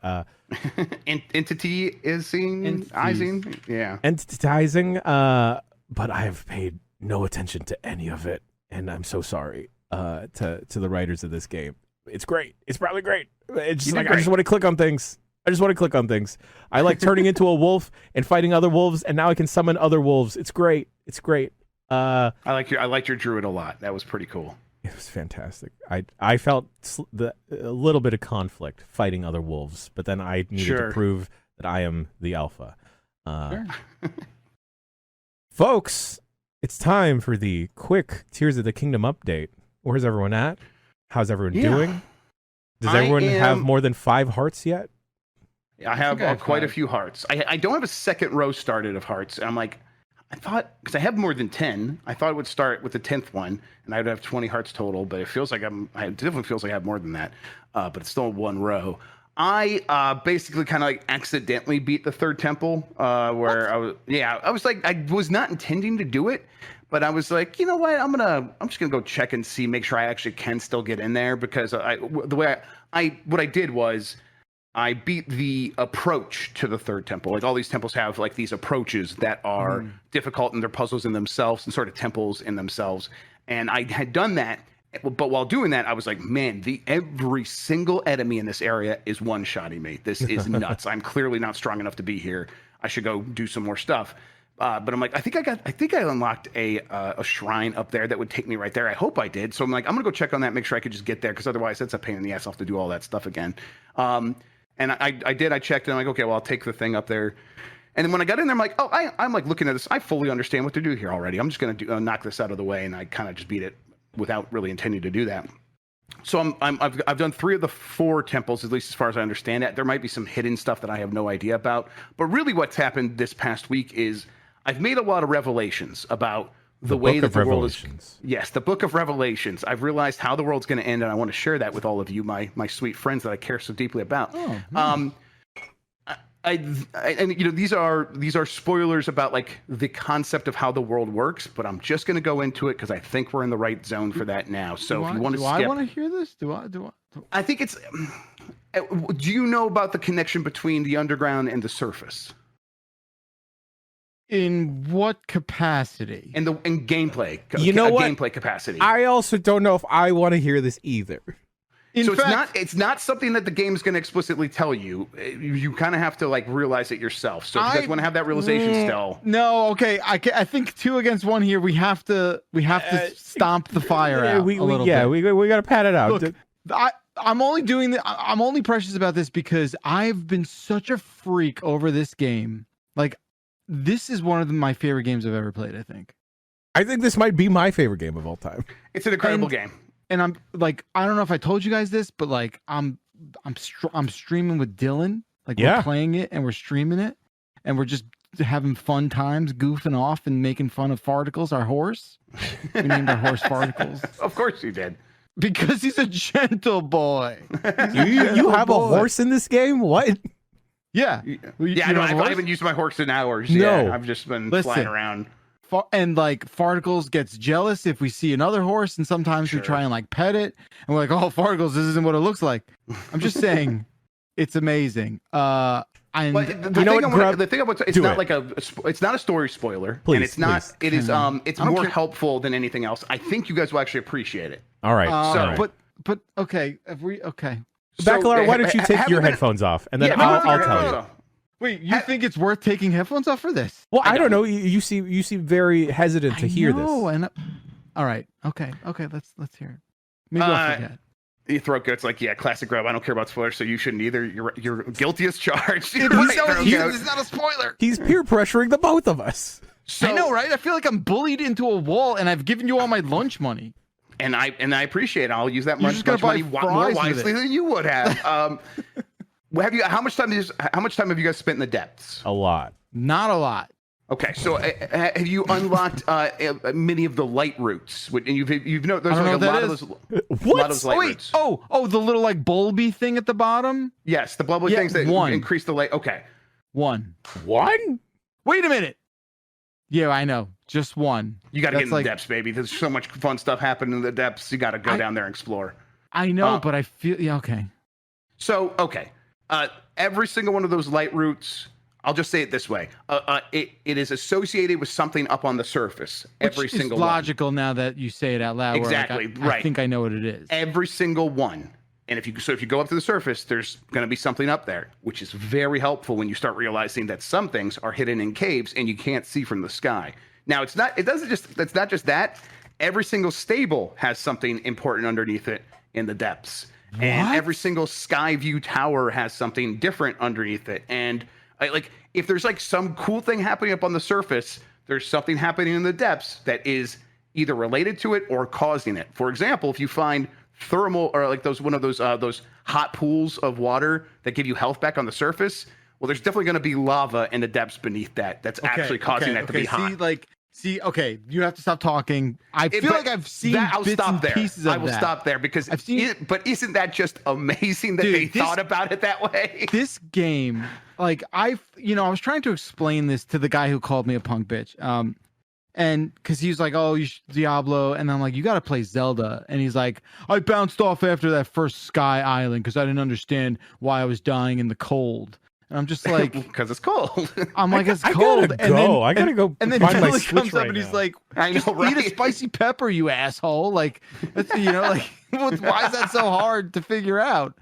Entity is seen. Izing. Yeah. Enticing, but I have paid no attention to any of it, and I'm so sorry to the writers of this game. It's great. It's probably great. It's just like I just want to click on things. I like turning into a wolf and fighting other wolves, and now I can summon other wolves. It's great. I liked your druid a lot. That was pretty cool. It was fantastic. I felt a little bit of conflict fighting other wolves, but then I needed to prove that I am the alpha. Folks, it's time for the quick Tears of the Kingdom update. Where's everyone at? How's everyone doing? Does everyone have more than 5 hearts yet? I have quite a 5. few hearts. I don't have a second row started of hearts. And I'm like, I thought, because I have more than 10, I thought it would start with the 10th one, and I would have 20 hearts total, but it feels like it definitely feels like I have more than that, but it's still one row. I basically kind of like accidentally beat the third temple, where I was like, I was not intending to do it, but I was like, you know what, I'm just gonna go check and see, make sure I actually can still get in there, because what I did was, I beat the approach to the third temple. Like all these temples have like these approaches that are difficult, and they're puzzles in themselves and sort of temples in themselves. And I had done that, but while doing that, I was like, man, every single enemy in this area is one-shotting me. This is nuts. I'm clearly not strong enough to be here. I should go do some more stuff. But I'm like, I think I unlocked a shrine up there that would take me right there. I hope I did. So I'm like, I'm gonna go check on that, make sure I could just get there, because otherwise that's a pain in the ass. I'll have to do all that stuff again. And I did. I checked, and I'm like, okay, well, I'll take the thing up there. And then when I got in there, I'm like, oh, I'm like looking at this. I fully understand what to do here already. I'm just going to knock this out of the way, and I kind of just beat it without really intending to do that. So I've done 3 of the 4 temples, at least as far as I understand it. There might be some hidden stuff that I have no idea about. But really what's happened this past week is I've made a lot of revelations about the way that the world is. Yes, the Book of Revelations. I've realized how the world's going to end, and I want to share that with all of you, my sweet friends that I care so deeply about. and these are spoilers about like the concept of how the world works, but I'm just going to go into it because I think we're in the right zone for that now. So if you want to skip, I want to hear this? I think it's. Do you know about the connection between the underground and the surface? In what capacity? In gameplay. You know what? Gameplay capacity. I also don't know if I want to hear this either. So it's not something that the game's going to explicitly tell you. You kind of have to like realize it yourself. So if you guys want to have that realization still. No, okay. I think 2 against 1 here. We have to stomp the fire out a little bit. We got to pat it out. Look, I'm only doing I'm only precious about this because I've been such a freak over this game. Like, this is one of my favorite games I've ever played, I think. I think this might be my favorite game of all time. It's an incredible game. And I'm like, I don't know if I told you guys this, but like, I'm streaming with Dylan. Like, we're playing it and we're streaming it, and we're just having fun times, goofing off and making fun of Farticles, our horse. We named our horse Farticles. Of course you did. Because he's a gentle boy. You have a horse in this game? What? Yeah. I haven't used my horse in hours. No. Yeah, I've just been flying around. And like Farticles gets jealous if we see another horse, and sometimes we try and like pet it, and we're like, "Oh, Farticles, this isn't what it looks like." I'm just saying, it's amazing. And the thing about it's not like it's not a story spoiler, and it's not. Please. It is it's more helpful than anything else. I think you guys will actually appreciate it. All right. But okay, okay. Bacalar, why don't you take your headphones off, and then I'll tell you. Wait, you think it's worth taking headphones off for this? Well, I don't know. You seem very hesitant to hear this. And all right, okay, let's hear it. Maybe I'll forget. Your throat goat's like, yeah, classic Rob. I don't care about spoilers, so you shouldn't either. You're guilty as charged. It's not a spoiler. He's peer pressuring the both of us. I know, right? I feel like I'm bullied into a wall, and I've given you all my lunch money. And I appreciate it. I'll use that lunch money more wisely than you would have. How much time have you guys spent in the depths? A lot. Not a lot. Okay, so have you unlocked many of the light routes? And you've noticed there's like a lot of those light routes. Oh, the little like bulby thing at the bottom. Yes, the bulby things that increase the light. Okay, one. Wait a minute. Yeah, I know. Just one. You got to get in the depths, baby. There's so much fun stuff happening in the depths. You got to go down there and explore. I know, but I feel okay. So every single one of those light routes, I'll just say it this way: it is associated with something up on the surface. Every single one. Logical now that you say it out loud. Exactly. I think I know what it is. Every single one. And if you go up to the surface, there's going to be something up there, which is very helpful when you start realizing that some things are hidden in caves and you can't see from the sky. Now, it's not just that. Every single stable has something important underneath it in the depths. What? And every single sky view tower has something different underneath it. And if there's like some cool thing happening up on the surface, there's something happening in the depths that is either related to it or causing it. For example, if you find thermal or like those hot pools of water that give you health back on the surface, well, there's definitely going to be lava in the depths beneath that's actually causing that to be hot. Okay, you have to stop talking. I feel like I've seen bits and pieces of that. I will stop there because but isn't that just amazing that they thought about it that way? This game, like I was trying to explain this to the guy who called me a punk bitch. And because he was like, "Oh, Diablo," and I'm like, "You got to play Zelda." And he's like, "I bounced off after that first Sky Island because I didn't understand why I was dying in the cold." And I'm just like, "Because it's cold." I'm like, "It's cold." I gotta go. And then Billy comes up and he's like, "I know, right? Eat a spicy pepper, you asshole!" Like, that's, why is that so hard to figure out?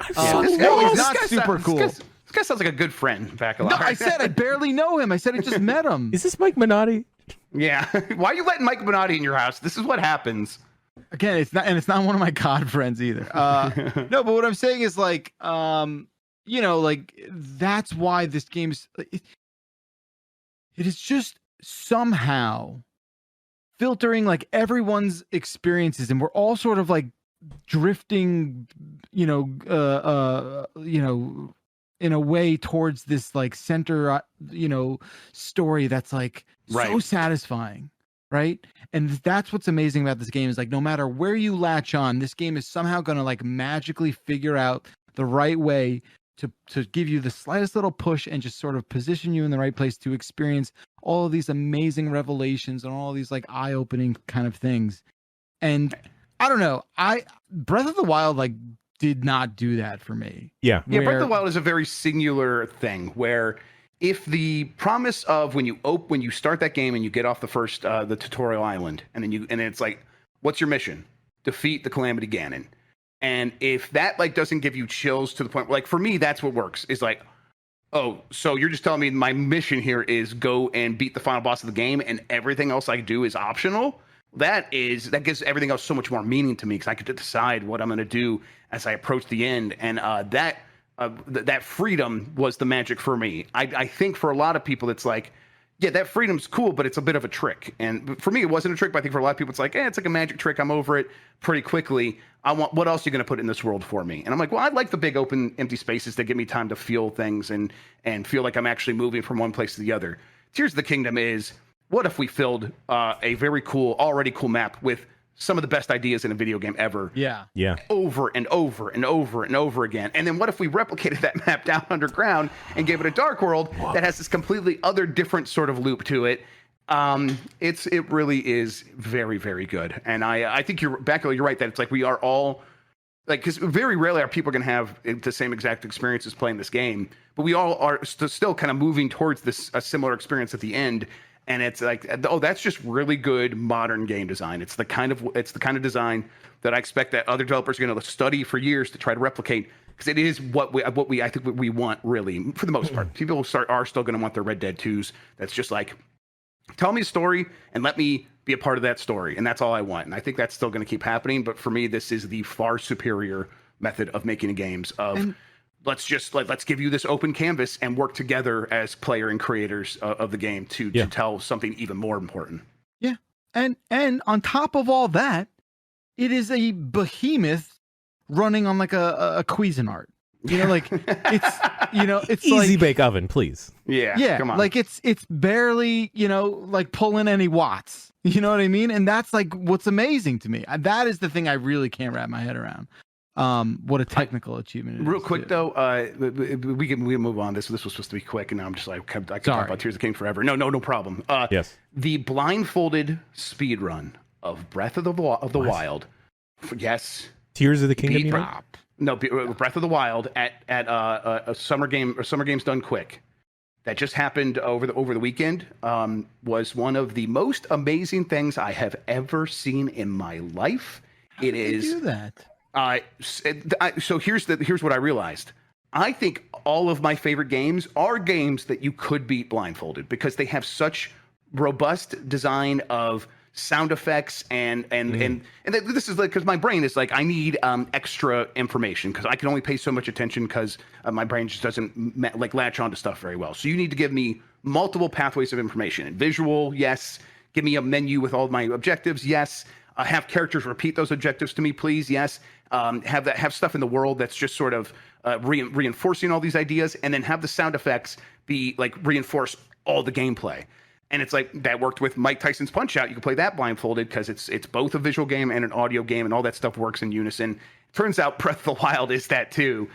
This guy not super cool. This guy sounds like a good friend, Bacalar. No, I said I barely know him. I said I just met him. Is this Mike Minotti? Yeah. Why are you letting Mike Minotti in your house? This is what happens. Again, it's not one of my God friends either. No, but what I'm saying is like, that's why this game is. It is just somehow filtering like everyone's experiences, and we're all sort of like drifting, in a way towards this like center, story that's like so satisfying, right? And that's what's amazing about this game is like no matter where you latch on, this game is somehow going to like magically figure out the right way to give you the slightest little push and just sort of position you in the right place to experience all of these amazing revelations and all these like eye-opening kind of things. And I don't know, Breath of the Wild like did not do that for me. Yeah. Yeah, Breath of the Wild is a very singular thing where if the promise of when you start that game and you get off the first the tutorial island and then it's like, what's your mission? Defeat the Calamity Ganon. And if that like doesn't give you chills to the point, like for me, that's what works. Is like, oh, so you're just telling me my mission here is go and beat the final boss of the game, and everything else I do is optional. That gives everything else so much more meaning to me because I get to decide what I'm going to do as I approach the end, and that freedom was the magic for me. I think for a lot of people, it's like, yeah, that freedom's cool, but it's a bit of a trick. And for me, it wasn't a trick, but I think for a lot of people, it's like, it's like a magic trick. I'm over it pretty quickly. What else are you going to put in this world for me? And I'm like, well, I like the big open empty spaces that give me time to feel things and feel like I'm actually moving from one place to the other. Tears of the Kingdom is, what if we filled a very cool, already cool map with some of the best ideas in a video game ever. Yeah. Over and over and over and over again. And then what if we replicated that map down underground and gave it a dark world that has this completely other different sort of loop to it? It really is very, very good. And I think you're right that it's like we are all like, because very rarely are people going to have the same exact experiences playing this game, but we all are still kind of moving towards a similar experience at the end. And it's like, oh, that's just really good modern game design. It's the kind of design that I expect that other developers are going to study for years to try to replicate, because it is what we I think we want, really, for the most part. People are still going to want their Red Dead 2s. That's just like, tell me a story and let me be a part of that story, and that's all I want. And I think that's still going to keep happening. But for me, this is the far superior method of making games. Let's give you this open canvas and work together as player and creators of the game to tell something even more important. Yeah. And on top of all that, it is a behemoth running on like a Cuisinart. It's easy like, bake oven, please. Yeah. Come on. Like it's barely, like pulling any watts. You know what I mean? And that's like what's amazing to me. That is the thing I really can't wrap my head around. What a technical achievement it is. Real quick though, we can move on. This was supposed to be quick, and now I'm just like, I could talk about Tears of the King forever. No problem. Yes. The blindfolded speed run of Breath of the Wild. Yes. Tears of the Kingdom. Breath of the Wild at a summer game, or Summer Games Done Quick. That just happened over the weekend. Was one of the most amazing things I have ever seen in my life. How did they do that? So here's what I realized. I think all of my favorite games are games that you could beat blindfolded, because they have such robust design of sound effects and this is like, because my brain is like, I need extra information, because I can only pay so much attention, because my brain just doesn't latch onto stuff very well. So you need to give me multiple pathways of information. And visual, yes. Give me a menu with all of my objectives, yes. Have characters repeat those objectives to me, please, yes. Have stuff in the world that's just sort of reinforcing all these ideas, and then have the sound effects be like reinforce all the gameplay. And it's like, that worked with Mike Tyson's Punch-Out. You can play that blindfolded because it's both a visual game and an audio game, and all that stuff works in unison. Turns out Breath of the Wild is that too.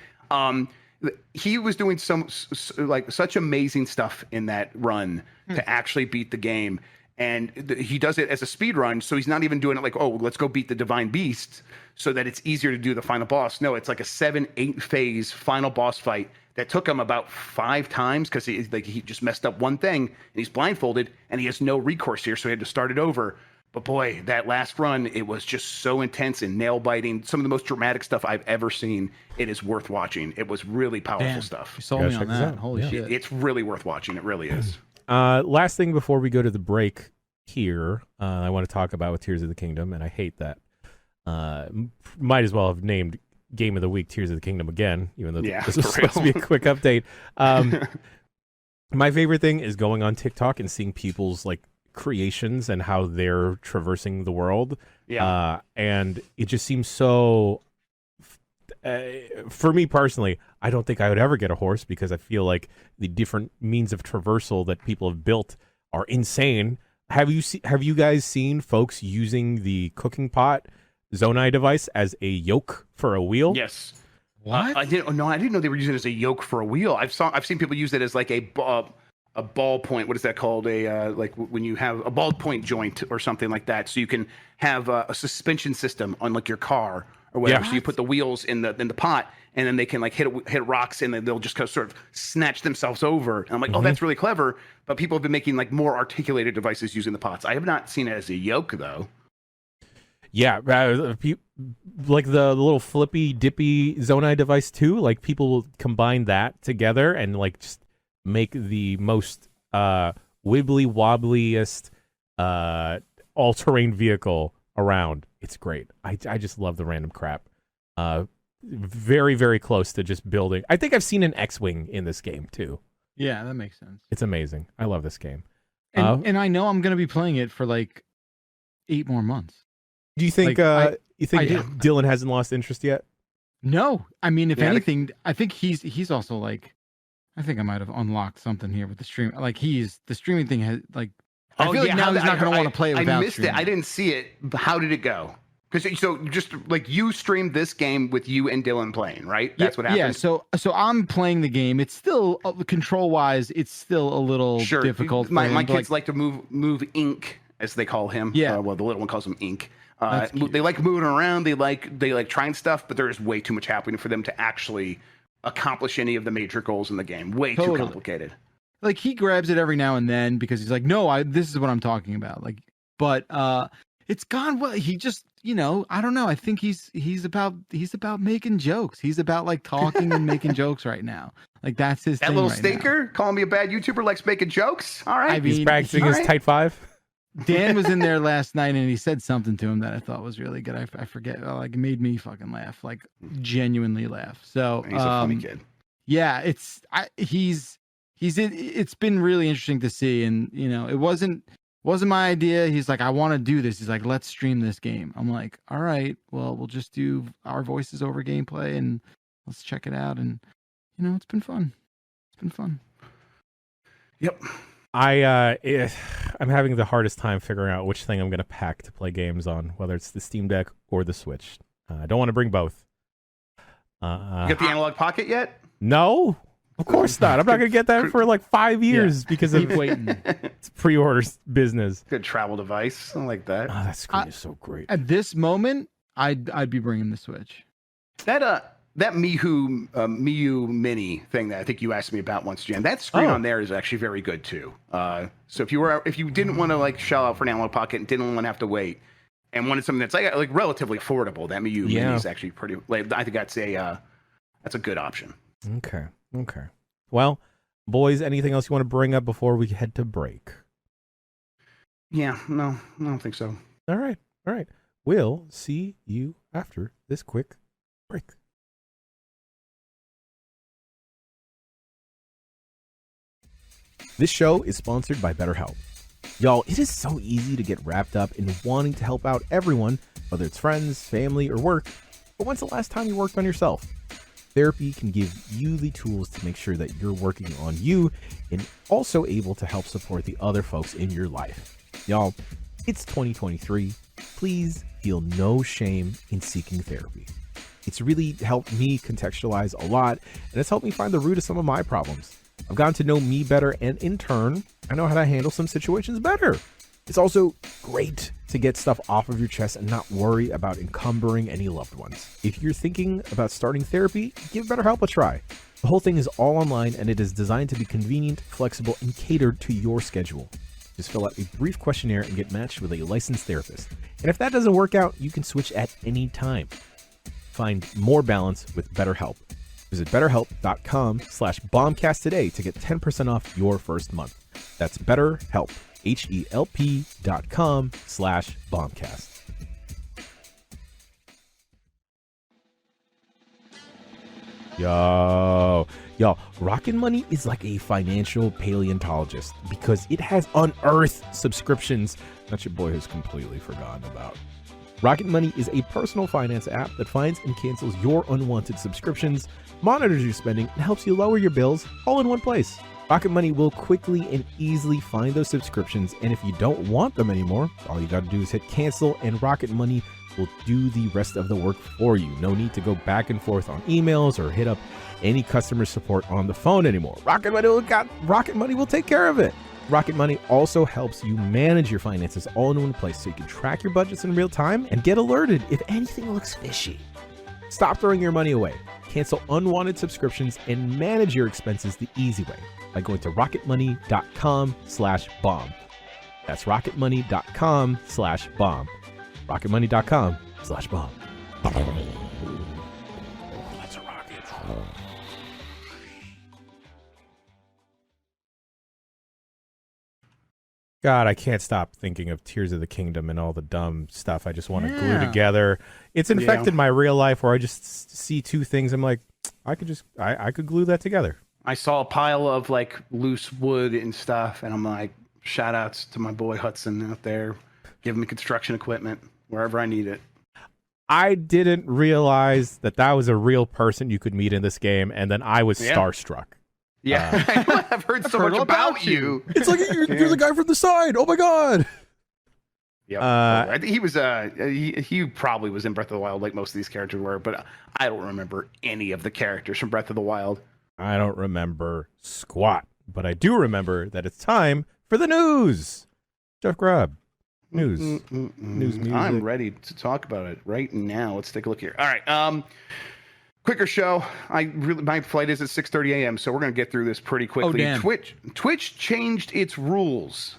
He was doing such amazing stuff in that run to actually beat the game. And he does it as a speed run, so he's not even doing it like, oh, let's go beat the Divine Beast so that it's easier to do the final boss. No, it's like a 7-8 phase final boss fight that took him about 5 times, because he just messed up one thing, and he's blindfolded, and he has no recourse here, so he had to start it over. But boy, that last run, it was just so intense and nail-biting. Some of the most dramatic stuff I've ever seen. It is worth watching. It was really powerful stuff. You sold me on that. Holy shit. It's really worth watching. It really is. Last thing before we go to the break here, I want to talk about with Tears of the Kingdom, and I hate that. Might as well have named Game of the Week Tears of the Kingdom again, even though this was supposed to be a quick update. My favorite thing is going on TikTok and seeing people's like creations and how they're traversing the world. And it just seems so... for me personally, I don't think I would ever get a horse, because I feel like the different means of traversal that people have built are insane. Have you guys seen folks using the cooking pot Zonai device as a yoke for a wheel? Yes. What? I didn't know they were using it as a yoke for a wheel. I've seen people use it as like a ball point. What is that called? Like when you have a ball point joint or something like that. So you can have a suspension system on like your car or whatever. Yeah. So you put the wheels in the pot, and then they can like hit rocks, and then they'll just kind of sort of snatch themselves over. And I'm like, oh, that's really clever. But people have been making like more articulated devices using the pots. I have not seen it as a yoke though. Yeah, like the little flippy dippy Zonai device too. Like people will combine that together and like just make the most wibbly wobbliest all-terrain vehicle around. It's great. I just love the random crap. Very, very close to just building. I think I've seen an X-Wing in this game too. Yeah, that makes sense. It's amazing. I love this game. And I know I'm going to be playing it for like 8 more months. Do you think you think Dylan hasn't lost interest yet? No. I mean, if anything, I think he's also like, I think I might have unlocked something here with the stream. Like the streaming thing has like, I feel like now he's not going to want to play it without I missed streaming. it. I didn't see it. How did it go? Because so just like you streamed this game with you and Dylan playing, right? That's what happened. Yeah. So I'm playing the game. It's still control wise, it's still a little difficult. My kids like to move Ink, as they call him. Yeah. Well, the little one calls him Ink. They like moving around. They like trying stuff, but there is way too much happening for them to actually accomplish any of the major goals in the game. Way too complicated. Like he grabs it every now and then because he's like, no, this is what I'm talking about. Like, but it's gone well. He just, I don't know. I think he's about making jokes. He's about like talking and making jokes right now. Like that's his that thing little right stinker now. calling me a bad YouTuber likes making jokes. All right, I mean, he's practicing his tight 5. Dan was in there last night and he said something to him that I thought was really good. I forget. Like it made me fucking laugh, like genuinely laugh. So he's a funny kid. Yeah, it's been really interesting to see, and it wasn't my idea. He's like, I want to do this. He's like, let's stream this game. I'm like, all right, well, we'll just do our voices over gameplay and let's check it out. And it's been fun. It's been fun. Yep. I'm having the hardest time figuring out which thing I'm going to pack to play games on, whether it's the Steam Deck or the Switch. I don't want to bring both. You got the analog pocket yet? No, of course not. I'm not going to get that for like 5 years because of waiting. It's pre-order business. Good travel device. I like that. Oh, that screen is so great. At this moment, I'd be bringing the Switch. That Miu Mini thing that I think you asked me about once, Jen, that screen on there is actually very good too. So if you didn't want to like shell out for an analog pocket and didn't want to have to wait and wanted something that's like relatively affordable, that Miu Mini is actually pretty. Like, I think that's a good option. Okay. Well, boys, anything else you want to bring up before we head to break? Yeah, no, I don't think so. All right. We'll see you after this quick break. This show is sponsored by BetterHelp. Y'all, it is so easy to get wrapped up in wanting to help out everyone, whether it's friends, family, or work. But when's the last time you worked on yourself? Therapy can give you the tools to make sure that you're working on you and also able to help support the other folks in your life. Y'all, it's 2023. Please feel no shame in seeking therapy. It's really helped me contextualize a lot, and it's helped me find the root of some of my problems. I've gotten to know me better, and in turn, I know how to handle some situations better. It's also great to get stuff off of your chest and not worry about encumbering any loved ones. If you're thinking about starting therapy, give BetterHelp a try. The whole thing is all online, and it is designed to be convenient, flexible, and catered to your schedule. Just fill out a brief questionnaire and get matched with a licensed therapist. And if that doesn't work out, you can switch at any time. Find more balance with BetterHelp. Visit BetterHelp.com/Bombcast today to get 10% off your first month. That's BetterHelp, HELP.com/Bombcast. Yo, RocketMoney is like a financial paleontologist because it has unearthed subscriptions that your boy has completely forgotten about. RocketMoney is a personal finance app that finds and cancels your unwanted subscriptions, monitors your spending, and helps you lower your bills all in one place. Rocket Money will quickly and easily find those subscriptions, and if you don't want them anymore, all you got to do is hit cancel, and Rocket Money will do the rest of the work for you. No need to go back and forth on emails or hit up any customer support on the phone anymore. Rocket Money will take care of it. Rocket Money also helps you manage your finances all in one place, so you can track your budgets in real time and get alerted if anything looks fishy. Stop throwing your money away. Cancel unwanted subscriptions and manage your expenses the easy way by going to rocketmoney.com/bomb. That's rocketmoney.com/bomb. rocketmoney.com/bomb. Let's rocket. God, I can't stop thinking of Tears of the Kingdom and all the dumb stuff I just want to glue together. It's infected my real life where I just see two things. I'm like, I could glue that together. I saw a pile of like loose wood and stuff, and I'm like, shout outs to my boy Hudson out there, giving me construction equipment wherever I need it. I didn't realize that was a real person you could meet in this game, and then I was starstruck. Yeah, I've heard so much about you. It's like you're the guy from the side. Oh my god. Yeah, I think he was. He probably was in Breath of the Wild, like most of these characters were, but I don't remember any of the characters from Breath of the Wild. I don't remember squat, but I do remember that it's time for the news. Jeff Grubb, news, news music. I'm ready to talk about it right now. Let's take a look here. All right. Quicker show. My flight is at 6:30 a.m., so we're going to get through this pretty quickly. Oh, damn. Twitch changed its rules,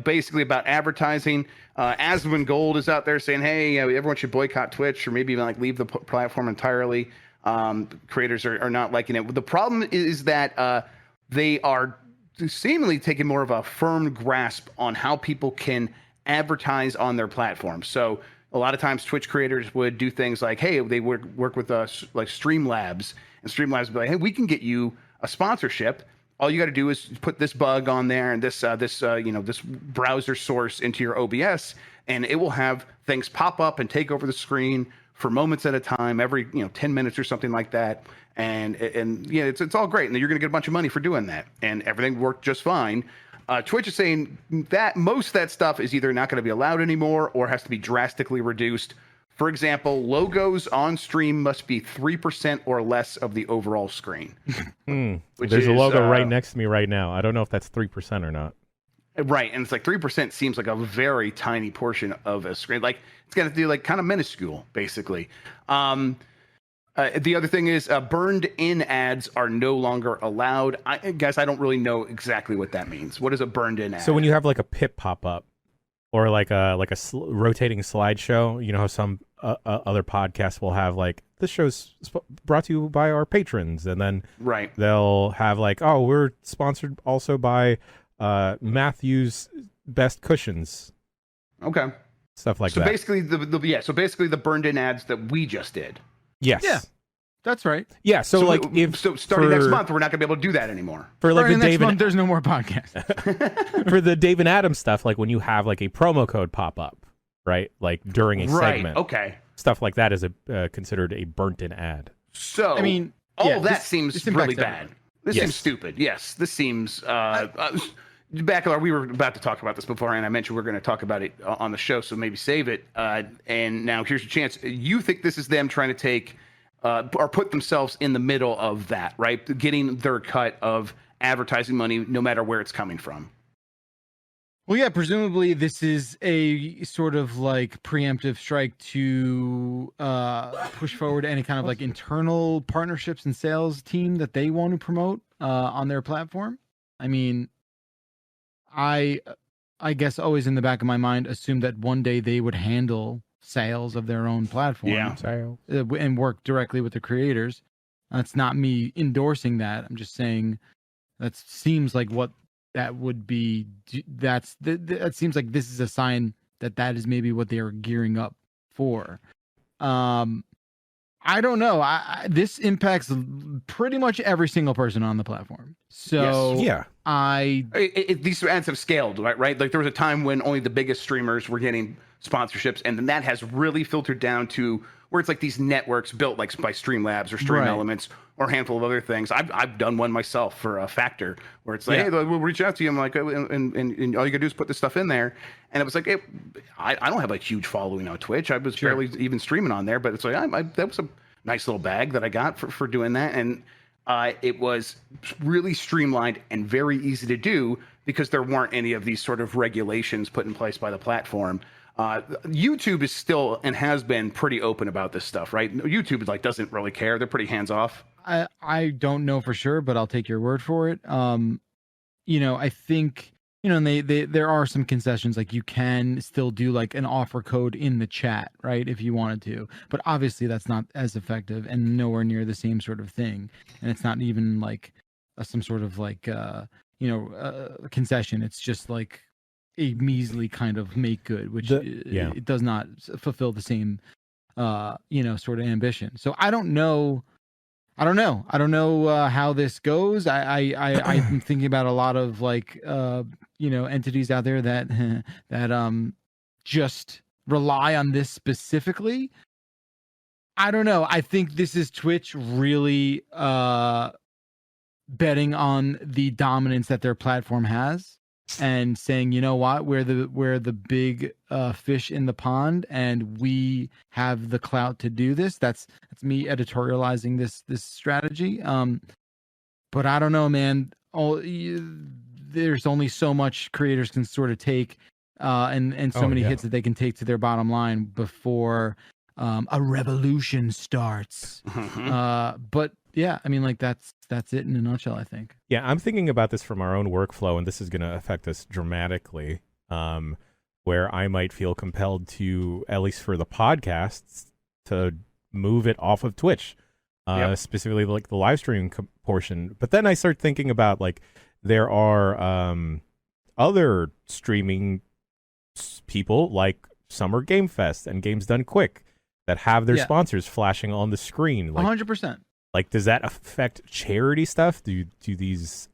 basically about advertising. Asmongold is out there saying, "Hey, everyone should boycott Twitch, or maybe even like leave the platform entirely." Creators are not liking it. The problem is that they are seemingly taking more of a firm grasp on how people can advertise on their platform. So a lot of times Twitch creators would do things like, hey, they work with us like Streamlabs, and Streamlabs would be like, hey, we can get you a sponsorship. All you got to do is put this bug on there and this browser source into your OBS, and it will have things pop up and take over the screen for moments at a time, every 10 minutes or something like that. And it's all great, and you're going to get a bunch of money for doing that, and everything worked just fine. Twitch is saying that most of that stuff is either not going to be allowed anymore or has to be drastically reduced. For example, logos on stream must be 3% or less of the overall screen. There's a logo right next to me right now. I don't know if that's 3% or not. Right, and it's like 3% seems like a very tiny portion of a screen. Like it's got to do like kind of minuscule, basically. The other thing is burned-in ads are no longer allowed. Guys, I don't really know exactly what that means. What is a burned-in ad? So when you have like a pip pop up, or like a rotating slideshow, you know how some other podcasts will have like, this show's brought to you by our patrons, and then they'll have like, oh, we're sponsored also by Matthew's Best Cushions. Okay. Stuff like that. So basically, so basically the burned-in ads that we just did. Yes. Yeah. That's right. Yeah, so like starting next month, we're not gonna be able to do that anymore. For like starting the next month, there's no more podcast. For the Dave and Adam stuff, like when you have like a promo code pop up, right? Like during a segment. Okay. Stuff like that is considered a burnt-in ad. So I mean, that seems really bad. This seems stupid. Yes, this seems. Backler, we were about to talk about this before, and I mentioned we're going to talk about it on the show, so maybe save it. And now here's your chance. You think this is them trying to take or put themselves in the middle of that, right? Getting their cut of advertising money, no matter where it's coming from. Well, yeah, presumably this is a sort of like preemptive strike to push forward any kind of like internal partnerships and sales team that they want to promote on their platform. I mean, I guess always in the back of my mind assumed that one day they would handle sales of their own platform and work directly with the creators. That's not me endorsing that. I'm just saying that seems like what that would be. That seems like this is a sign that is maybe what they are gearing up for. I don't know. This impacts pretty much every single person on the platform. So these ads have scaled, right? Like there was a time when only the biggest streamers were getting sponsorships, and then that has really filtered down to where it's like these networks built like by Streamlabs or Stream Right. Elements or a handful of other things. I've done one myself for a Factor where it's like, Yeah. hey, we'll reach out to you. I'm like, and all you gotta do is put this stuff in there. And it was like, I don't have a huge following on Twitch. I was barely even streaming on there, but it's like, that was a nice little bag that I got for doing that. And it was really streamlined and very easy to do because there weren't any of these sort of regulations put in place by the platform. YouTube is still and has been pretty open about this stuff, right? YouTube is like doesn't really care. They're pretty hands off. I don't know for sure, but I'll take your word for it. I think, and there are some concessions, like you can still do like an offer code in the chat, right? If you wanted to, but obviously that's not as effective and nowhere near the same sort of thing. And it's not even like some sort of like, concession. It's just like a measly kind of make good, which it does not fulfill the same, sort of ambition. So I don't know how this goes. I'm thinking about a lot of like entities out there that just rely on this specifically. I don't know. I think this is Twitch really betting on the dominance that their platform has and saying, you know what, we're the big fish in the pond and we have the clout to do this. That's me editorializing this strategy. But I don't know, man. There's only so much creators can sort of take and so many hits that they can take to their bottom line before a revolution starts. But yeah, I mean, like that's it in a nutshell, I think. Yeah, I'm thinking about this from our own workflow, and this is going to affect us dramatically, where I might feel compelled to, at least for the podcasts, to move it off of Twitch, specifically like the live streaming portion. But then I start thinking about, like, there are other streaming people, like Summer Game Fest and Games Done Quick, that have their sponsors flashing on the screen. Like, 100%. Like, does that affect charity stuff? Do these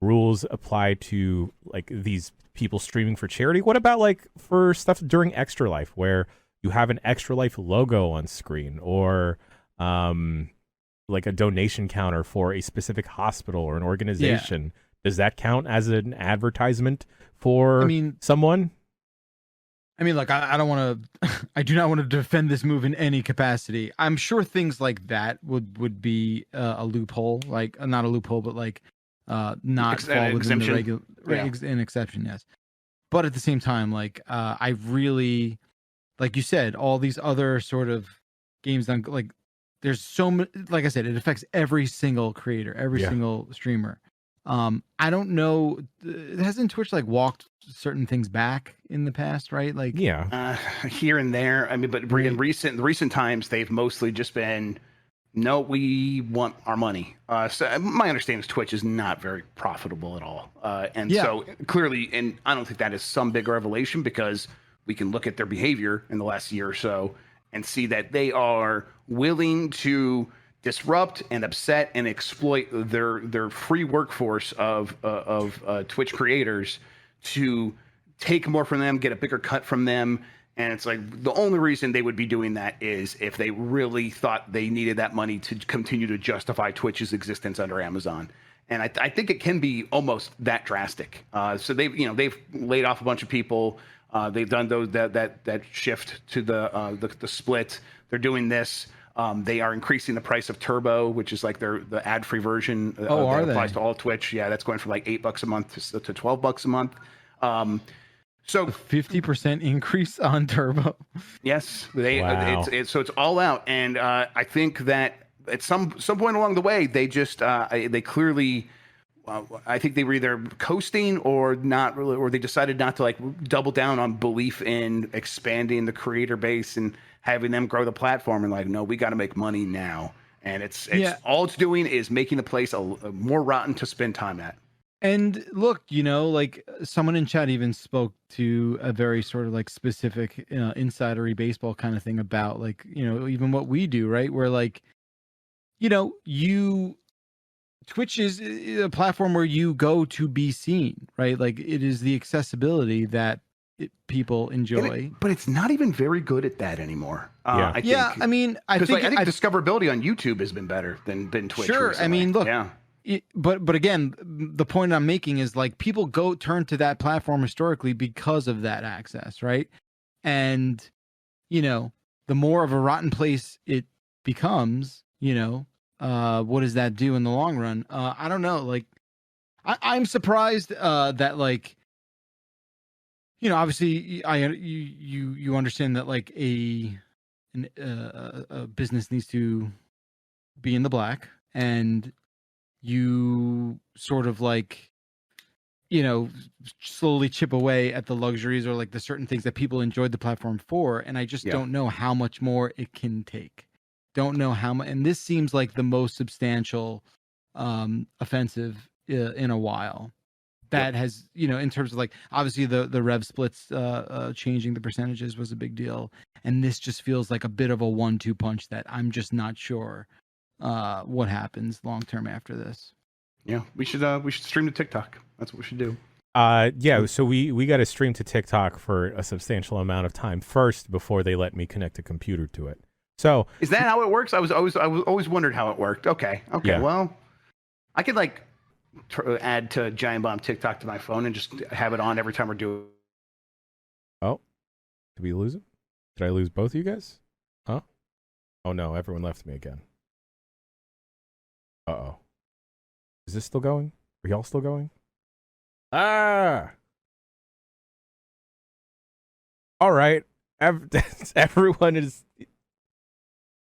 rules apply to like these people streaming for charity? What about like for stuff during Extra Life, where you have an Extra Life logo on screen, or like a donation counter for a specific hospital or an organization? Yeah. Does that count as an advertisement for someone? I mean, like, I don't want to, I do not want to defend this move in any capacity. I'm sure things like that would be a loophole, like not a loophole, but like not fall within the regular, an exception, yes. But at the same time, like, I really, like you said, all these other sort of games done, like, there's so much, like I said, it affects every single creator, every single streamer. I don't know. Hasn't Twitch like walked certain things back in the past, right? Like, here and there. I mean, but in recent times, they've mostly just been, no, we want our money. So my understanding is Twitch is not very profitable at all. So clearly, and I don't think that is some big revelation, because we can look at their behavior in the last year or so and see that they are willing to disrupt and upset and exploit their free workforce of Twitch creators to take more from them, get a bigger cut from them. And it's like the only reason they would be doing that is if they really thought they needed that money to continue to justify Twitch's existence under Amazon. And I think it can be almost that drastic. So they've laid off a bunch of people. They've done that shift to the split. They're doing this. They are increasing the price of Turbo, which is like the ad-free version that applies to all Twitch. Yeah, that's going from like $8 a month to $12 a month. So 50% increase on Turbo. Yes, it's all out, and I think that at some point along the way, they just they clearly. I think they were either coasting or not really, or they decided not to like double down on belief in expanding the creator base and having them grow the platform, and like, no, we got to make money now. And it's all it's doing is making the place a more rotten to spend time at. And look, like someone in chat even spoke to a very sort of like specific insidery baseball kind of thing about like, even what we do, right? Where like, Twitch is a platform where you go to be seen, right? Like, it is the accessibility that people enjoy. But it's not even very good at that anymore. Yeah. I think. I mean, I think discoverability on YouTube has been better than Twitch. Sure, recently. I mean, look, yeah. But again, the point I'm making is like people turn to that platform historically because of that access, right? And the more of a rotten place it becomes, what does that do in the long run? I don't know. Like, I'm surprised that like, obviously, you understand that like a business needs to be in the black, and you sort of like, slowly chip away at the luxuries or like the certain things that people enjoyed the platform for. And I just don't know how much more it can take. Don't know how much. And this seems like the most substantial offensive in a while. That has, in terms of like, obviously the rev splits changing the percentages was a big deal. And this just feels like a bit of a 1-2 punch that I'm just not sure what happens long term after this. Yeah, we should stream to TikTok. That's what we should do. Yeah, so we got to stream to TikTok for a substantial amount of time first before they let me connect a computer to it. So is that how it works? I was always wondered how it worked. Okay. Yeah. Well, I could like add to Giant Bomb TikTok to my phone and just have it on every time we're doing. Oh, did we lose it? Did I lose both of you guys? Huh? Oh no, everyone left me again. Uh-oh. Is this still going? Are y'all still going? Ah! All right. Everyone is...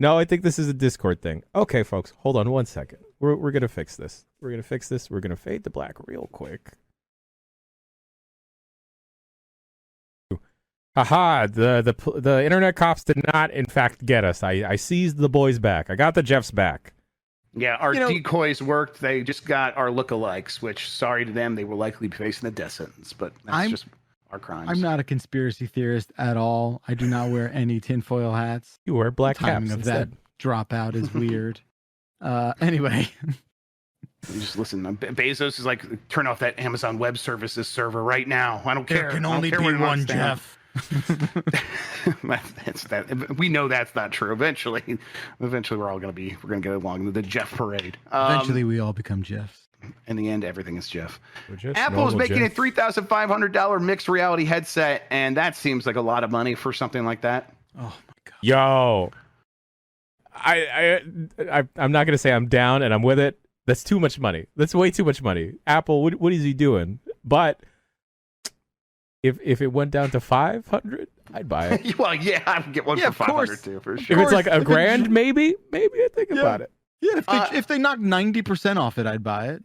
No, I think this is a Discord thing. Okay, folks, hold on one second. We're going to fix this. We're going to fade to black real quick. Haha, the internet cops did not, in fact, get us. I seized the boys back. I got the Jeffs back. Yeah, our decoys worked. They just got our lookalikes, which, sorry to them, they will likely be facing a death sentence. But that's just our crimes. I'm not a conspiracy theorist at all. I do not wear any tinfoil hats. You wear black the timing caps of instead. that dropout is weird. Anyway. Just listen. Bezos is like, turn off that Amazon Web Services server right now. I don't care. There can only be one Jeff. That's that. We know that's not true. Eventually we're all gonna get along with the Jeff parade. Eventually we all become Jeffs. In the end, everything is Jeff. Apple is making a $3,500 mixed reality headset, and that seems like a lot of money for something like that. Oh my god. Yo, I'm not gonna say I'm down and I'm with it. That's too much money. That's way too much money. Apple, what is he doing? But if it went down to 500, I'd buy it. Well, yeah, I would get one for 500 too, for sure. If it's like $1,000, maybe I'd think about it. Yeah, if they knock 90% off it, I'd buy it.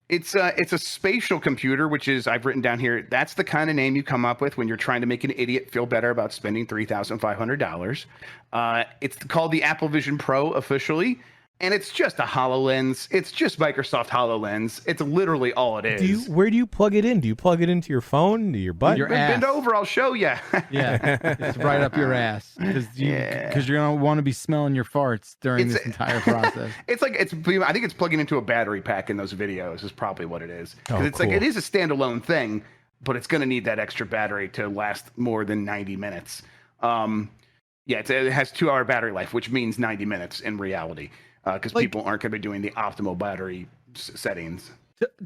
It's a spatial computer, which is, I've written down here, that's the kind of name you come up with when you're trying to make an idiot feel better about spending $3,500. It's called the Apple Vision Pro officially. And it's just a HoloLens. It's just Microsoft HoloLens. It's literally all it is. Where do you plug it in? Do you plug it into your phone, to your butt? Your ass. Bend over, I'll show you. Yeah, it's right up your ass because you're gonna want to be smelling your farts during this entire process. I think it's plugging into a battery pack in those videos is probably what it is. Because it's cool. like, it is a standalone thing, but it's going to need that extra battery to last more than 90 minutes. It has 2-hour battery life, which means 90 minutes in reality. Because people aren't going to be doing the optimal battery settings.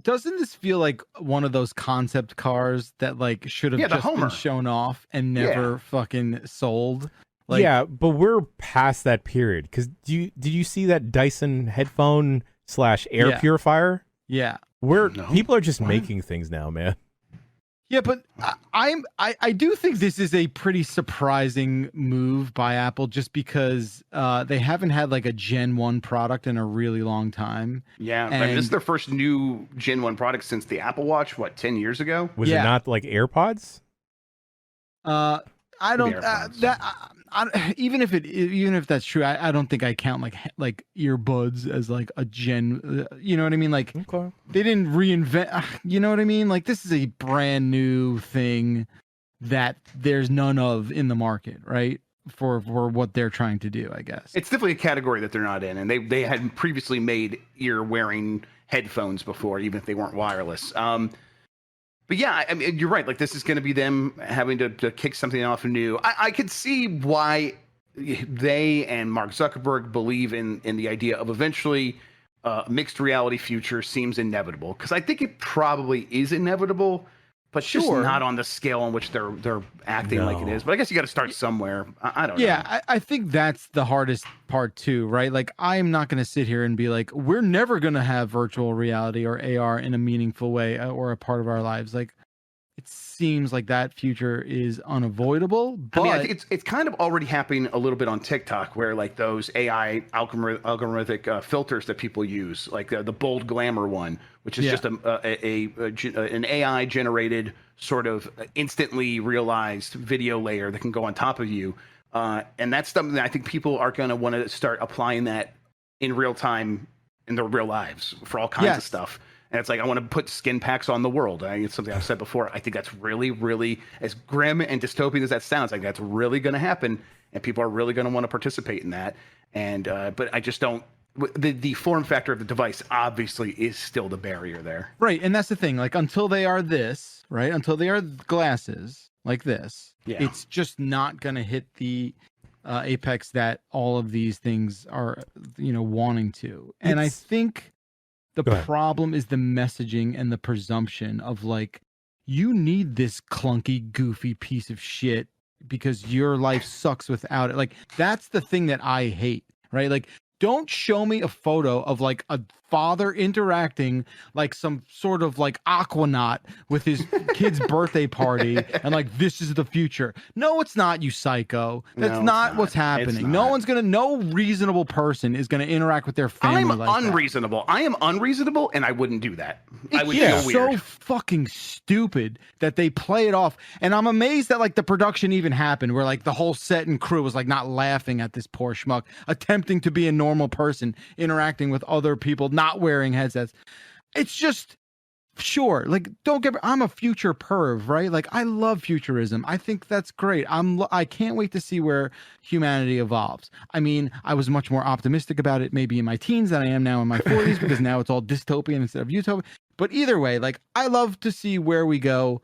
Doesn't this feel like one of those concept cars that like should have just been shown off and never fucking sold? Like, yeah, but we're past that period. Because did you see that Dyson headphone / air purifier? Yeah, people are just making things now, man. Yeah, but I do think this is a pretty surprising move by Apple, just because they haven't had like a Gen 1 product in a really long time. Yeah, I mean, this is their first new Gen 1 product since the Apple Watch, 10 years ago? Was it not like AirPods? I don't even if that's true, I don't think I count like earbuds as like a gen. You know what I mean? Like they didn't reinvent. You know what I mean? Like this is a brand new thing that there's none of in the market, right? For what they're trying to do, I guess it's definitely a category that they're not in, and they had previously made ear wearing headphones before, even if they weren't wireless. But yeah, I mean, you're right. Like, this is going to be them having to kick something off anew. I could see why they and Mark Zuckerberg believe in the idea of eventually mixed reality future seems inevitable, because I think it probably is inevitable, but just not on the scale on which they're acting like it is. But I guess you got to start somewhere. I don't know. Yeah, I think that's the hardest part too, right? Like, I'm not going to sit here and be like, we're never going to have virtual reality or AR in a meaningful way or a part of our lives. Like, it seems like that future is unavoidable. But I mean, I think it's kind of already happening a little bit on TikTok, where like those AI algorithmic filters that people use, like the bold glamour one, which is just an AI generated sort of instantly realized video layer that can go on top of you, and that's something that I think people are going to want to start applying that in real time in their real lives for all kinds of stuff. And it's like, I want to put skin packs on the world. It's something I've said before. I think that's really, really, as grim and dystopian as that sounds, like that's really going to happen, and people are really going to want to participate in that. And but I just don't. The form factor of the device obviously is still the barrier there. Right, and that's the thing. Like, until they are this, right? Until they are glasses like this, it's just not going to hit the apex that all of these things are, wanting to. And I think the problem is the messaging and the presumption of like, you need this clunky, goofy piece of shit because your life sucks without it. Like, that's the thing that I hate, right? Like, don't show me a photo of like a father interacting like some sort of like Aquanaut with his kid's birthday party and like, this is the future. No, it's not, you psycho. That's not what's happening. No reasonable person is going to interact with their family. I'm unreasonable. I am unreasonable, and I wouldn't do that. I would feel weird. So fucking stupid that they play it off. And I'm amazed that like the production even happened, where like the whole set and crew was like not laughing at this poor schmuck attempting to be a normal person interacting with other people, not wearing headsets. It's just, sure, like, I'm a future perv, right? Like, I love futurism. I think that's great. I can't wait to see where humanity evolves. I mean, I was much more optimistic about it maybe in my teens than I am now in my 40s, because now it's all dystopian instead of utopia. But either way, like, I love to see where we go.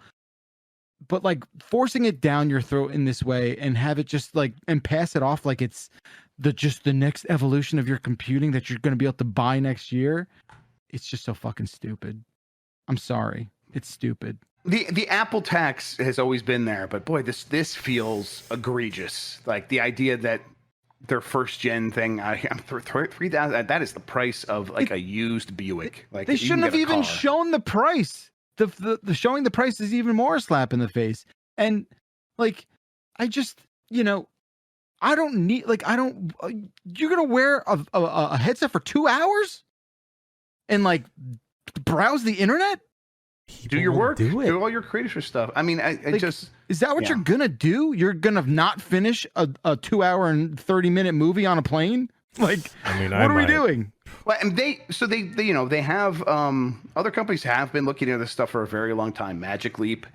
But like, forcing it down your throat in this way and have it just like, and pass it off like it's the next evolution of your computing that you're going to be able to buy next year, it's just so fucking stupid. I'm sorry, it's stupid. The Apple tax has always been there, but boy, this feels egregious. Like, the idea that their first gen thing, I'm 3,000. That is the price of like a used Buick. Like, they shouldn't have even shown the price. The showing the price is even more a slap in the face. And like, I just, I don't need, like, you're going to wear a headset for 2 hours and like browse the internet? Do your work, do all your creative stuff. I mean, I like, just, is that what you're going to do? You're going to not finish a 2 hour and 30-minute movie on a plane? Like, what are we doing? Well, and they have, other companies have been looking at this stuff for a very long time. Magic Leap,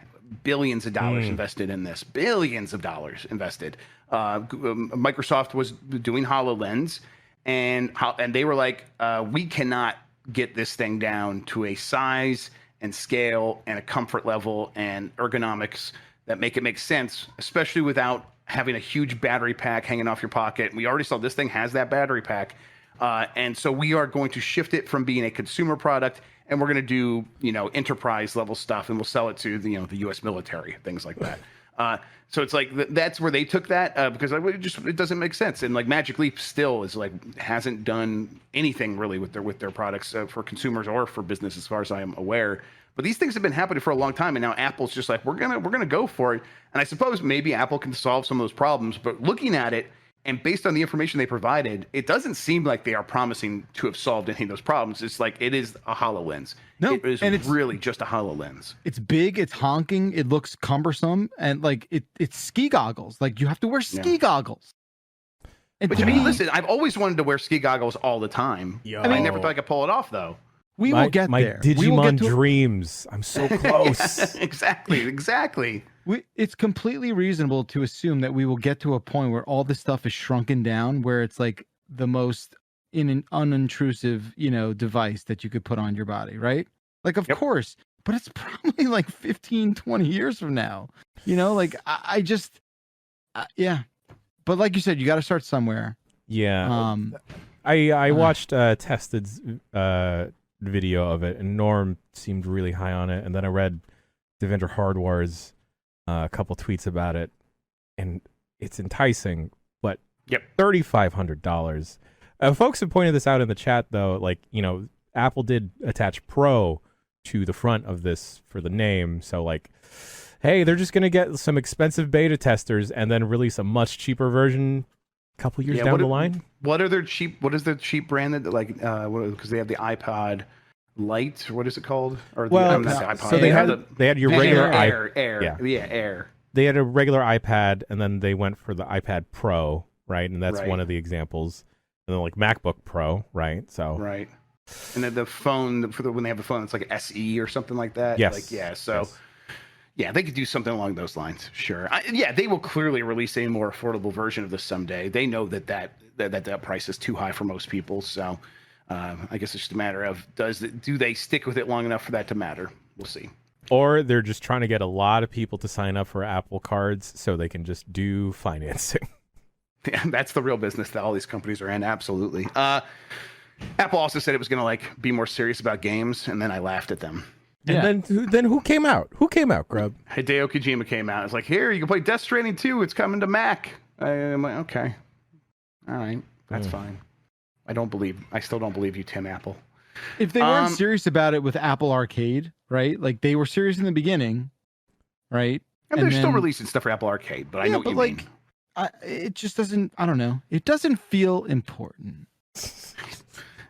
billions of dollars invested in this, billions of dollars invested. Microsoft was doing HoloLens, and they were like, we cannot get this thing down to a size and scale and a comfort level and ergonomics that make it make sense, especially without having a huge battery pack hanging off your pocket. We already saw this thing has that battery pack. And so we are going to shift it from being a consumer product, and we're going to do, enterprise level stuff, and we'll sell it to the U.S. military, things like that. So it's like that's where they took that, because it doesn't make sense. And like Magic Leap still is like hasn't done anything really with their products for consumers or for business, as far as I am aware. But these things have been happening for a long time, and now Apple's just like, we're gonna go for it. And I suppose maybe Apple can solve some of those problems, but looking at it, and based on the information they provided, it doesn't seem like they are promising to have solved any of those problems. It's like, it is a HoloLens. No, it is, and it's really just a HoloLens. It's big, it's honking, it looks cumbersome, and like it's ski goggles. Like, you have to wear ski goggles. And but to me, listen, I've always wanted to wear ski goggles all the time. I never thought I could pull it off, though. We will get there. My Digimon dreams. I'm so close. Exactly. It's completely reasonable to assume that we will get to a point where all this stuff is shrunken down, where it's like the most unintrusive, device that you could put on your body, right? Like, of course, but it's probably like 15, 20 years from now. Like I just, yeah. But like you said, you got to start somewhere. Yeah. I watched Tested's video of it, and Norm seemed really high on it. And then I read Devendra Hardwar's a couple tweets about it, and it's enticing, but $3,500. Folks have pointed this out in the chat, though. Like, Apple did attach Pro to the front of this for the name, so like, hey, they're just gonna get some expensive beta testers and then release a much cheaper version a couple years down the line. What is their cheap brand that because they have the iPod Lite, what is it called? Or so they had your regular Air. They had a regular iPad, and then they went for the iPad Pro, right? And that's one of the examples. And then like MacBook Pro, right? So right. And then the phone when they have a phone, it's like SE or something like that. Yes. Yeah, they could do something along those lines. Sure. They will clearly release a more affordable version of this someday. They know that price is too high for most people. So I guess it's just a matter of do they stick with it long enough for that to matter? We'll see. Or they're just trying to get a lot of people to sign up for Apple cards so they can just do financing. Yeah, that's the real business that all these companies are in. Absolutely. Apple also said it was going to be more serious about games, and then I laughed at them. And then who came out? Who came out, Grub? Hideo Kojima came out. It's like, here, you can play Death Stranding 2. It's coming to Mac. I'm like, okay. All right. That's fine. I still don't believe you, Tim Apple. If they weren't serious about it with Apple Arcade, right? Like they were serious in the beginning, right? And they're still releasing stuff for Apple Arcade, but I know what you mean. It just doesn't, I don't know. It doesn't feel important.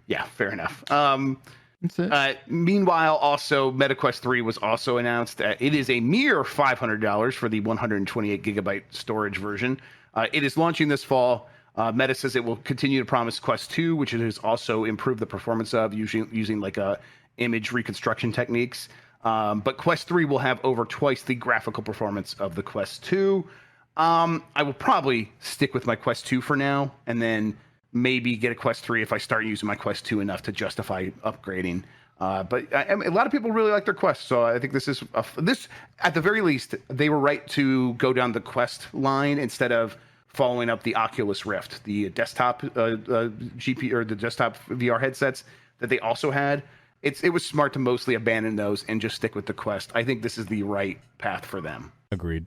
Yeah, fair enough. That's it. Meanwhile, also, MetaQuest 3 was also announced. It is a mere $500 for the 128 gigabyte storage version. It is launching this fall. Meta says it will continue to promise Quest 2, which it has also improved the performance of using like image reconstruction techniques. But Quest 3 will have over twice the graphical performance of the Quest 2. I will probably stick with my Quest 2 for now, and then maybe get a Quest 3 if I start using my Quest 2 enough to justify upgrading. But a lot of people really like their Quest, so I think this is this at the very least they were right to go down the Quest line instead of following up the Oculus Rift, the desktop GP or the desktop VR headsets that they also had. It was smart to mostly abandon those and just stick with the Quest. I think this is the right path for them. Agreed.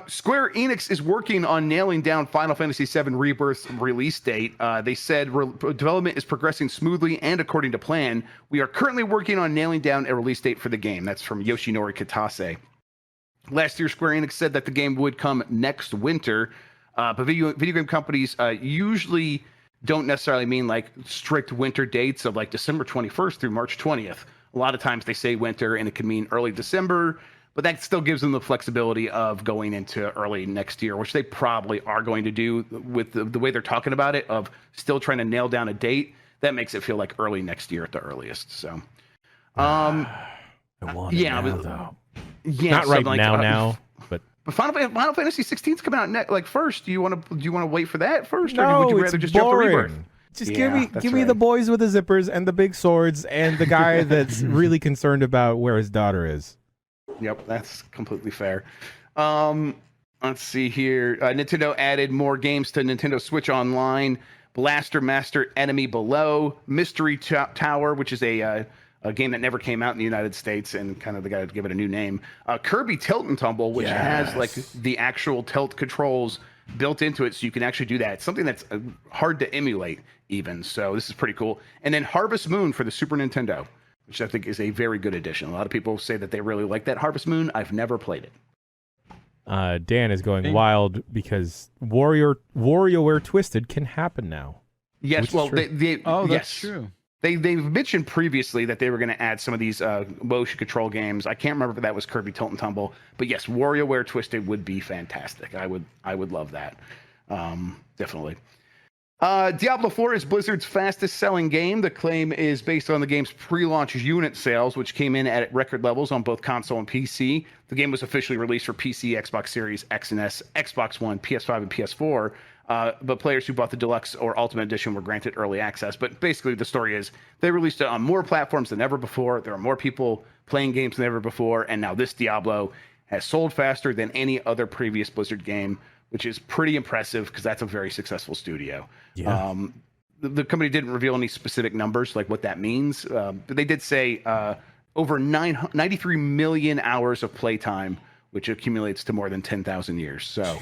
Square Enix is working on nailing down Final Fantasy VII Rebirth's release date. They said development is progressing smoothly and according to plan. We are currently working on nailing down a release date for the game. That's from Yoshinori Kitase. Last year, Square Enix said that the game would come next winter, but video game companies usually don't necessarily mean like strict winter dates of like December 21st through March 20th. A lot of times they say winter and it can mean early December, but that still gives them the flexibility of going into early next year, which they probably are going to do with the way they're talking about it, of still trying to nail down a date. That makes it feel like early next year at the earliest. So, I want it now, though. Yeah, not right now, but Final Fantasy 16's coming out first. Do you want to wait for that first, no, or would you rather just boring. jump to Rebirth? Just give me the boys with the zippers and the big swords and the guy that's really concerned about where his daughter is. Yep, that's completely fair. Let's see here. Nintendo added more games to Nintendo Switch Online. Blaster Master Enemy Below, Mystery Tower, which is a game that never came out in the United States, and kind of they got to give it a new name. Kirby Tilt and Tumble, which has like the actual tilt controls built into it, so you can actually do that. It's something that's hard to emulate even, so this is pretty cool. And then Harvest Moon for the Super Nintendo, which I think is a very good addition. A lot of people say that they really like that Harvest Moon. I've never played it. Dan is going wild because WarioWare Twisted can happen now. Yes, well, that's true. They've mentioned previously that they were going to add some of these motion control games. I can't remember if that was Kirby Tilt and Tumble, but yes, WarioWare Twisted would be fantastic. I would love that. Definitely. Diablo IV is Blizzard's fastest selling game. The claim is based on the game's pre-launch unit sales, which came in at record levels on both console and PC. The game was officially released for PC, Xbox Series X and S, Xbox One, PS5, and PS4 But players who bought the deluxe or ultimate edition were granted early access. But basically, the story is they released it on more platforms than ever before. There are more people playing games than ever before, and now this Diablo has sold faster than any other previous Blizzard game, which is pretty impressive because that's a very successful studio. Yeah. The company didn't reveal any specific numbers, like what that means, but they did say over 93 million hours of playtime, which accumulates to more than 10,000 years. So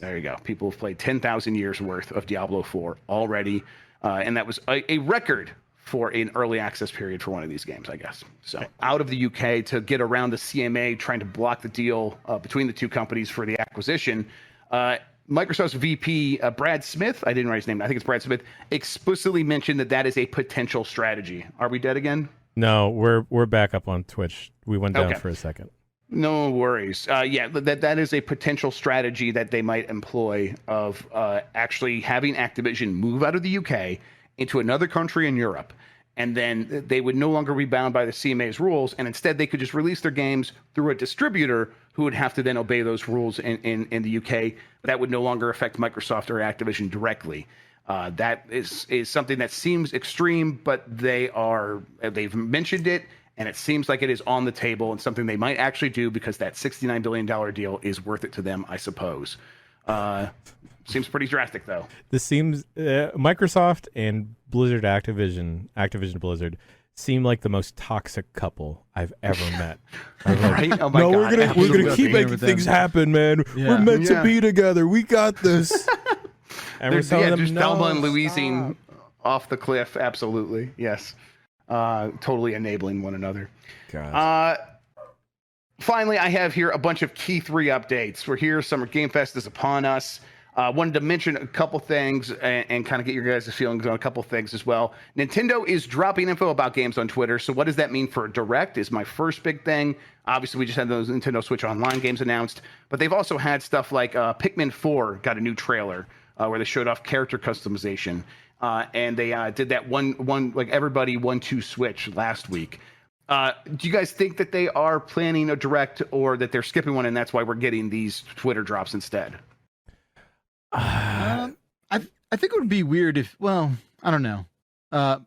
there you go. People have played 10,000 years worth of Diablo 4 already, and that was a record for an early access period for one of these games, I guess. So out of the UK to get around the CMA trying to block the deal between the two companies for the acquisition, Microsoft's VP, Brad Smith, I didn't write his name, I think it's Brad Smith, explicitly mentioned that is a potential strategy. Are we dead again? No, we're back up on Twitch. We went down for a second. No worries. Yeah, that is a potential strategy that they might employ of actually having Activision move out of the UK into another country in Europe. And then they would no longer be bound by the CMA's rules, and instead they could just release their games through a distributor who would have to then obey those rules in the UK. That would no longer affect Microsoft or Activision directly. That is something that seems extreme, but they've mentioned it, and it seems like it is on the table and something they might actually do because that $69 billion deal is worth it to them, I suppose. Seems pretty drastic, though. This seems Microsoft and Activision Blizzard seem like the most toxic couple I've ever met. Right? Oh my no, God, we're gonna keep making things happen, man. Yeah. We're meant to be together. We got this. And we're telling them, just no, Thelma and Louising off the cliff. Absolutely, yes. Totally enabling one another. God. Finally, I have here a bunch of key 3 updates. We're here. Summer Game Fest is upon us. Wanted to mention a couple things and kind of get your guys' feelings on a couple things as well. Nintendo is dropping info about games on Twitter. So what does that mean for a Direct is my first big thing. Obviously, we just had those Nintendo Switch Online games announced. But they've also had stuff like Pikmin 4 got a new trailer where they showed off character customization. And they did that one like everybody 1-2 Switch last week. Do you guys think that they are planning a Direct or that they're skipping one and that's why we're getting these Twitter drops instead? I think it would be weird if, well, I don't know. I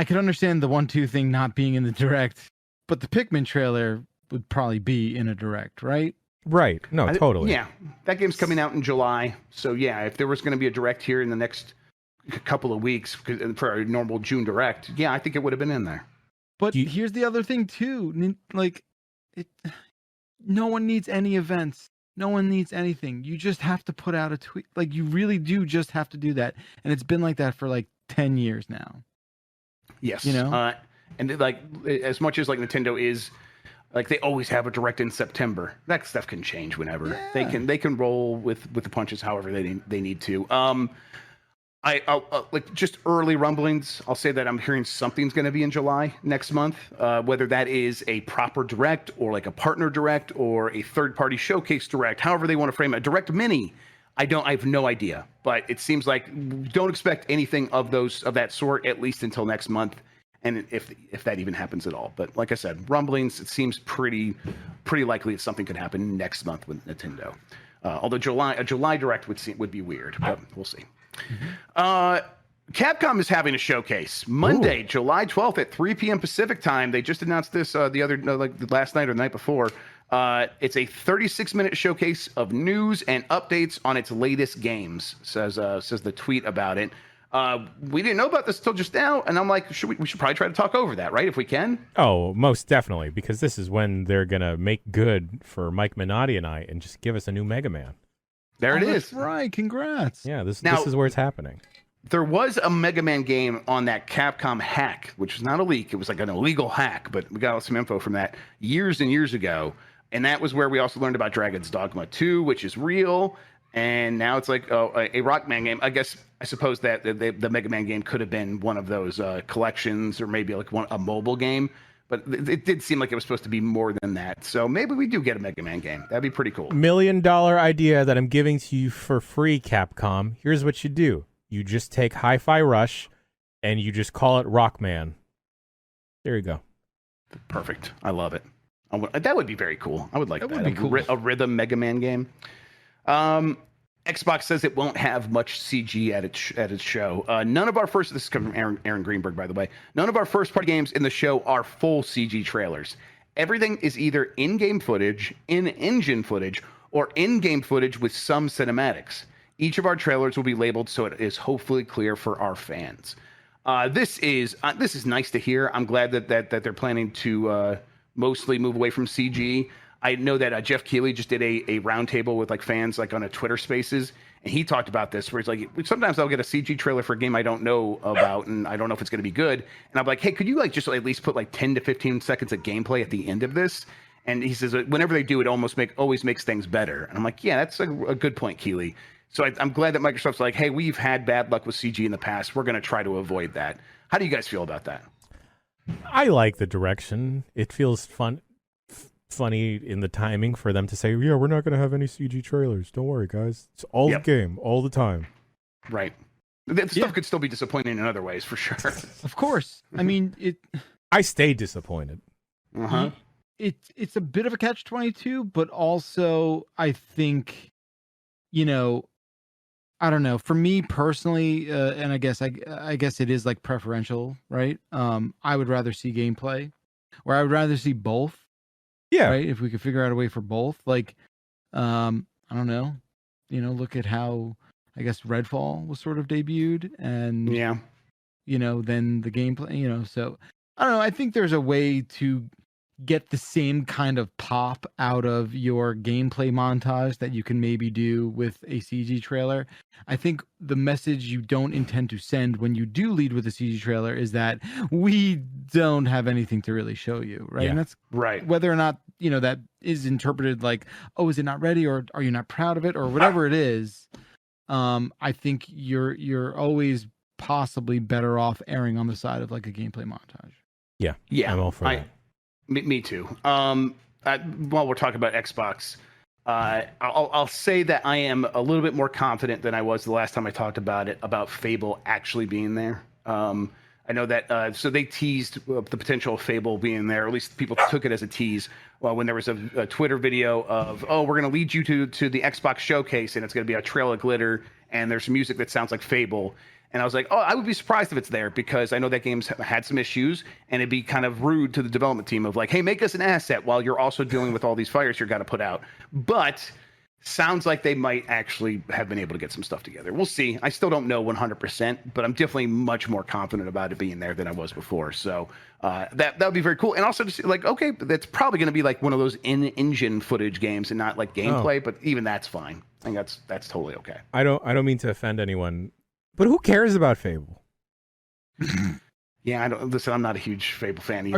could understand the 1-2 thing not being in the Direct, but the Pikmin trailer would probably be in a Direct, right? Right. No, totally. Yeah. That game's coming out in July. So, yeah, if there was going to be a Direct here in the next couple of weeks for a normal June Direct, yeah, I think it would have been in there. But here's the other thing, too. Like, no one needs any events. No one needs anything. You just have to put out a tweet. Like, you really do just have to do that. And it's been like that for like 10 years now. Yes. You know? And like, as much as like Nintendo is, like they always have a Direct in September. That stuff can change whenever. Yeah. They can roll with the punches however they need to. I'll like just early rumblings. I'll say that I'm hearing something's going to be in July next month. Whether that is a proper Direct or like a partner Direct or a third-party showcase Direct, however they want to frame it. A Direct Mini, I have no idea. But it seems like don't expect anything of that sort at least until next month, and if that even happens at all. But like I said, rumblings. It seems pretty likely that something could happen next month with Nintendo. Although a July Direct would be weird, but we'll see. Mm-hmm. Capcom is having a showcase Monday, July 12th at 3 p.m. Pacific time. They just announced this like last night or the night before. It's a 36-minute showcase of news and updates on its latest games, says the tweet about it. We didn't know about this till just now, and I'm like, we should probably try to talk over that, right? If we can. Oh, most definitely, because this is when they're gonna make good for Mike Minotti and I, and just give us a new Mega Man. There it is. That's right. Congrats. Yeah, this is where it's happening. There was a Mega Man game on that Capcom hack, which was not a leak. It was like an illegal hack, but we got some info from that years and years ago. And that was where we also learned about Dragon's Dogma 2, which is real. And now it's like a Rockman game. I suppose that the Mega Man game could have been one of those collections or maybe like a mobile game. But it did seem like it was supposed to be more than that. So maybe we do get a Mega Man game. That'd be pretty cool. $1 million idea that I'm giving to you for free, Capcom. Here's what you do. You just take Hi-Fi Rush and you just call it Rockman. There you go. Perfect. I love it. That would be very cool. I would like that. Would be cool. A rhythm Mega Man game. Xbox says it won't have much CG at its show. None of our first, this is coming from Aaron Greenberg, by the way. None of our first party games in the show are full CG trailers. Everything is either in-game footage, in-engine footage, or in-game footage with some cinematics. Each of our trailers will be labeled so it is hopefully clear for our fans. This is nice to hear. I'm glad that they're planning to mostly move away from CG. I know that Jeff Keighley just did a roundtable with like fans like on a Twitter Spaces, and he talked about this where he's like, sometimes I'll get a CG trailer for a game I don't know about and I don't know if it's going to be good, and I'm like, hey, could you like just at least put like 10 to 15 seconds of gameplay at the end of this? And he says whenever they do, it always makes things better. And I'm like, yeah, that's a good point, Keighley. So I'm glad that Microsoft's like, hey, we've had bad luck with CG in the past. We're going to try to avoid that. How do you guys feel about that? I like the direction. It feels funny in the timing for them to say, yeah, we're not going to have any CG trailers. Don't worry, guys. It's all the game, all the time. Right. That stuff could still be disappointing in other ways, for sure. Of course. I mean, I stay disappointed. Uh-huh. It's a bit of a catch-22, but also I think, I don't know. For me personally, and I guess it is like preferential, right? I would rather see gameplay, or I would rather see both. Yeah. Right. If we could figure out a way for both, like, I don't know. Look at how I guess Redfall was sort of debuted, and then the gameplay. So I don't know. I think there's a way to get the same kind of pop out of your gameplay montage that you can maybe do with a CG trailer. I think the message you don't intend to send when you do lead with a CG trailer is that we don't have anything to really show you, right? Yeah. And that's right. Whether or not, that is interpreted like, oh, is it not ready, or are you not proud of it, or whatever it is. I think you're always possibly better off erring on the side of like a gameplay montage. Yeah. I'm all for that. Me too. While we're talking about Xbox, I'll say that I am a little bit more confident than I was the last time I talked about it, about Fable actually being there. I know that, so they teased the potential of Fable being there, or at least people took it as a tease when there was a Twitter video of, oh, we're going to lead you to the Xbox showcase, and it's going to be a trail of glitter, and there's music that sounds like Fable. And I was like, oh, I would be surprised if it's there, because I know that game's had some issues, and it'd be kind of rude to the development team of like, hey, make us an asset while you're also dealing with all these fires you're got to put out. But sounds like they might actually have been able to get some stuff together. We'll see. I still don't know 100%, but I'm definitely much more confident about it being there than I was before. So that would be very cool. And also just like, okay, that's probably going to be like one of those in-engine footage games and not like gameplay, but even that's fine. I think that's totally okay. I don't mean to offend anyone, but who cares about Fable? Yeah, I'm not a huge Fable fan either.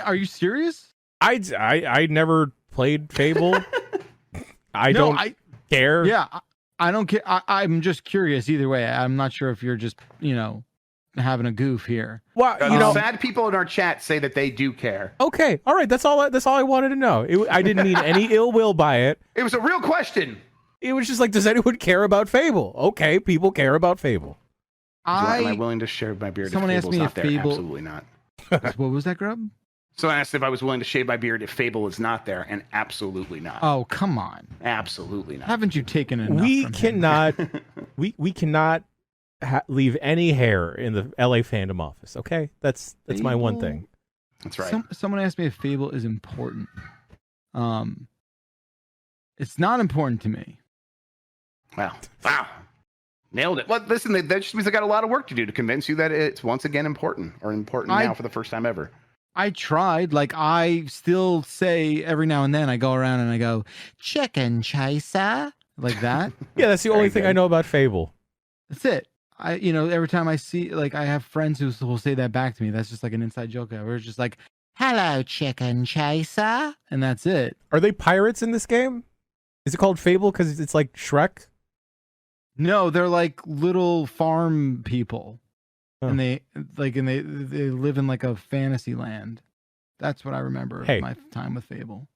Are you serious? I never played Fable. I don't care. Yeah, I don't care. I'm just curious either way. I'm not sure if you're just, having a goof here. Well, sad people in our chat say that they do care. Okay. All right. That's all I wanted to know. I didn't mean any ill will by it. It was a real question. It was just like, does anyone care about Fable? Okay. People care about Fable. Am I willing to share my beard? Someone asked me if Fable... Absolutely not. What was that, Grub? Someone asked if I was willing to shave my beard if Fable is not there, and absolutely not. Oh, come on. Absolutely not. Haven't you taken enough We from cannot him? we cannot leave any hair in the LA fandom office, okay? That's my one thing. That's right. Someone asked me if Fable is important. It's not important to me. Wow. Nailed it. Well, listen, that just means I got a lot of work to do to convince you that it's once again important, or important now for the first time ever. I tried. Like, I still say every now and then, I go around and I go, chicken chaser, like that. Yeah, that's the only thing I know about Fable. That's it. Every time I see, like, I have friends who will say that back to me. That's just like an inside joke. We're just like, hello, chicken chaser. And that's it. Are they pirates in this game? Is it called Fable because it's like Shrek? No, they're like little farm people. Oh. And they live in like a fantasy land. That's what I remember of my time with Fable.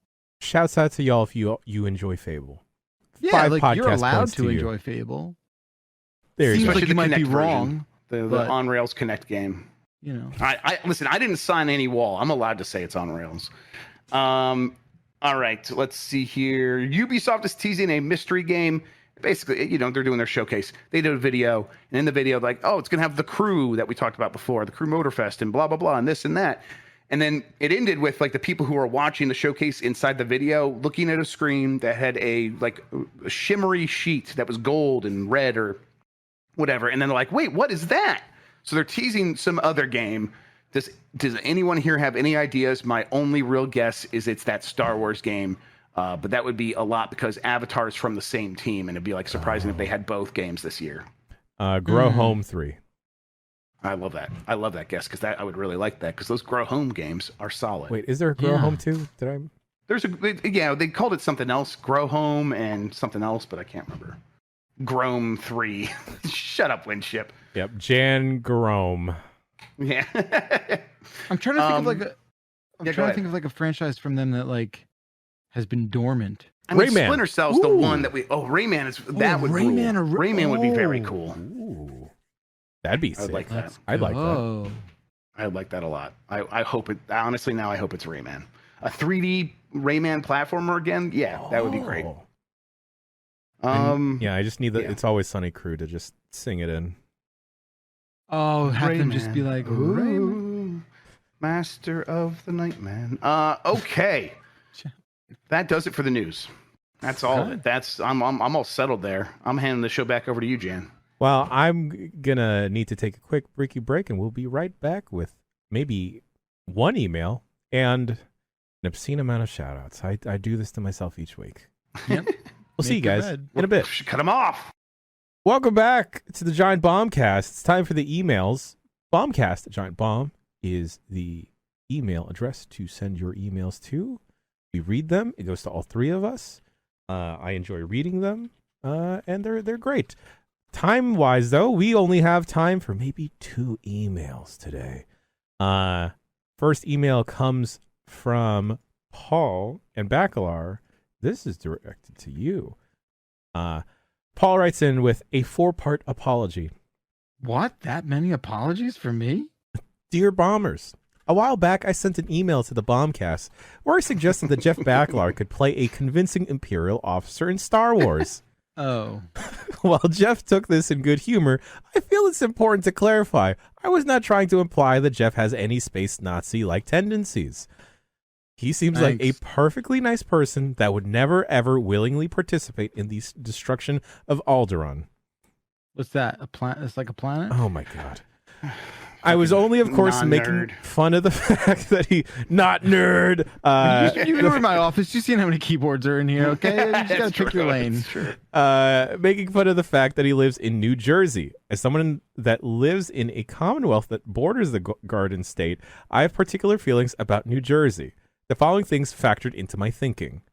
Shouts out to y'all if you enjoy Fable. Yeah, 5 like you're podcast allowed points to you. enjoy Fable. There Seems you go. like you might be Kinect wrong. version, the on Rails Connect game. I listen. I didn't sign any wall. I'm allowed to say it's on Rails. All right, let's see here. Ubisoft is teasing a mystery game basically, you know, they're doing their showcase. They did a video, and in the video, like, oh, it's going to have the crew that we talked about before, the Crew Motorfest, and blah, blah, blah, and this and that. And then it ended with like the people who are watching the showcase inside the video looking at a screen that had a shimmery sheet that was gold and red or whatever. And then they're like, wait, what is that? So they're teasing some other game. Does anyone here have any ideas? My only real guess is it's that Star Wars game. But that would be a lot because Avatar is from the same team, and it'd be like surprising if they had both games this year. Grow Home 3. I love that. I love that guess because I would really like that because those Grow Home games are solid. Wait, is there a Grow Home 2? Did I? They called it something else, Grow Home and something else, but I can't remember. Grome 3. Shut up, Winship. Yep, Jan Garome. Yeah. I'm trying to think of like a. I'm go trying to ahead. think of like a franchise from them that like has been dormant. I mean, Rayman. Splinter Cell's the one that we. Oh, Rayman is that would Rayman rule. or- Rayman would be very oh. cool. Ooh. That'd be I'd sick. like that. I'd like that. Oh, I like that a lot. I hope it. Honestly, now I hope it's Rayman. A 3D Rayman platformer again. Yeah, that would be great. Oh. Yeah. I just need the yeah. It's Always Sunny crew to just sing it in. oh, have them just be like, Rayman. Ooh, Master of the Nightman. Okay. That does it for the news. That's all of it. That's I'm all settled there. I'm handing the show back over to you, Jan. Well, I'm gonna need to take a quick breaky break, and we'll be right back with maybe one email and an obscene amount of shout outs. I do this to myself each week. Yep. We'll see you Make your guys bed. in a bit. Cut him off. Welcome back to the Giant Bombcast. It's time for the emails. Bombcast, Giant Bomb, is the email address to send your emails to. We read them. It goes to all three of us. I enjoy reading them, and they're great. Time-wise, though, we only have time for maybe 2 emails today. First email comes from Paul and Bacalar. This is directed to you. Paul writes in with a 4-part apology. What? That many apologies for me? Dear Bombers, a while back I sent an email to the Bombcast where I suggested that Jeff Bacalar could play a convincing Imperial officer in Star Wars. Oh. While Jeff took this in good humor, I feel it's important to clarify. I was not trying to imply that Jeff has any space Nazi-like tendencies. He seems like a perfectly nice person that would never, ever willingly participate in the destruction of Alderaan. What's that? A planet? It's like a planet? Oh, my God. I was only, of course, making fun of the fact that he... Not nerd! You were in my office. You've seen how many keyboards are in here, okay? You just gotta pick your lane. Making fun of the fact that he lives in New Jersey. As someone that lives in a commonwealth that borders the Garden State, I have particular feelings about New Jersey. The following things factored into my thinking.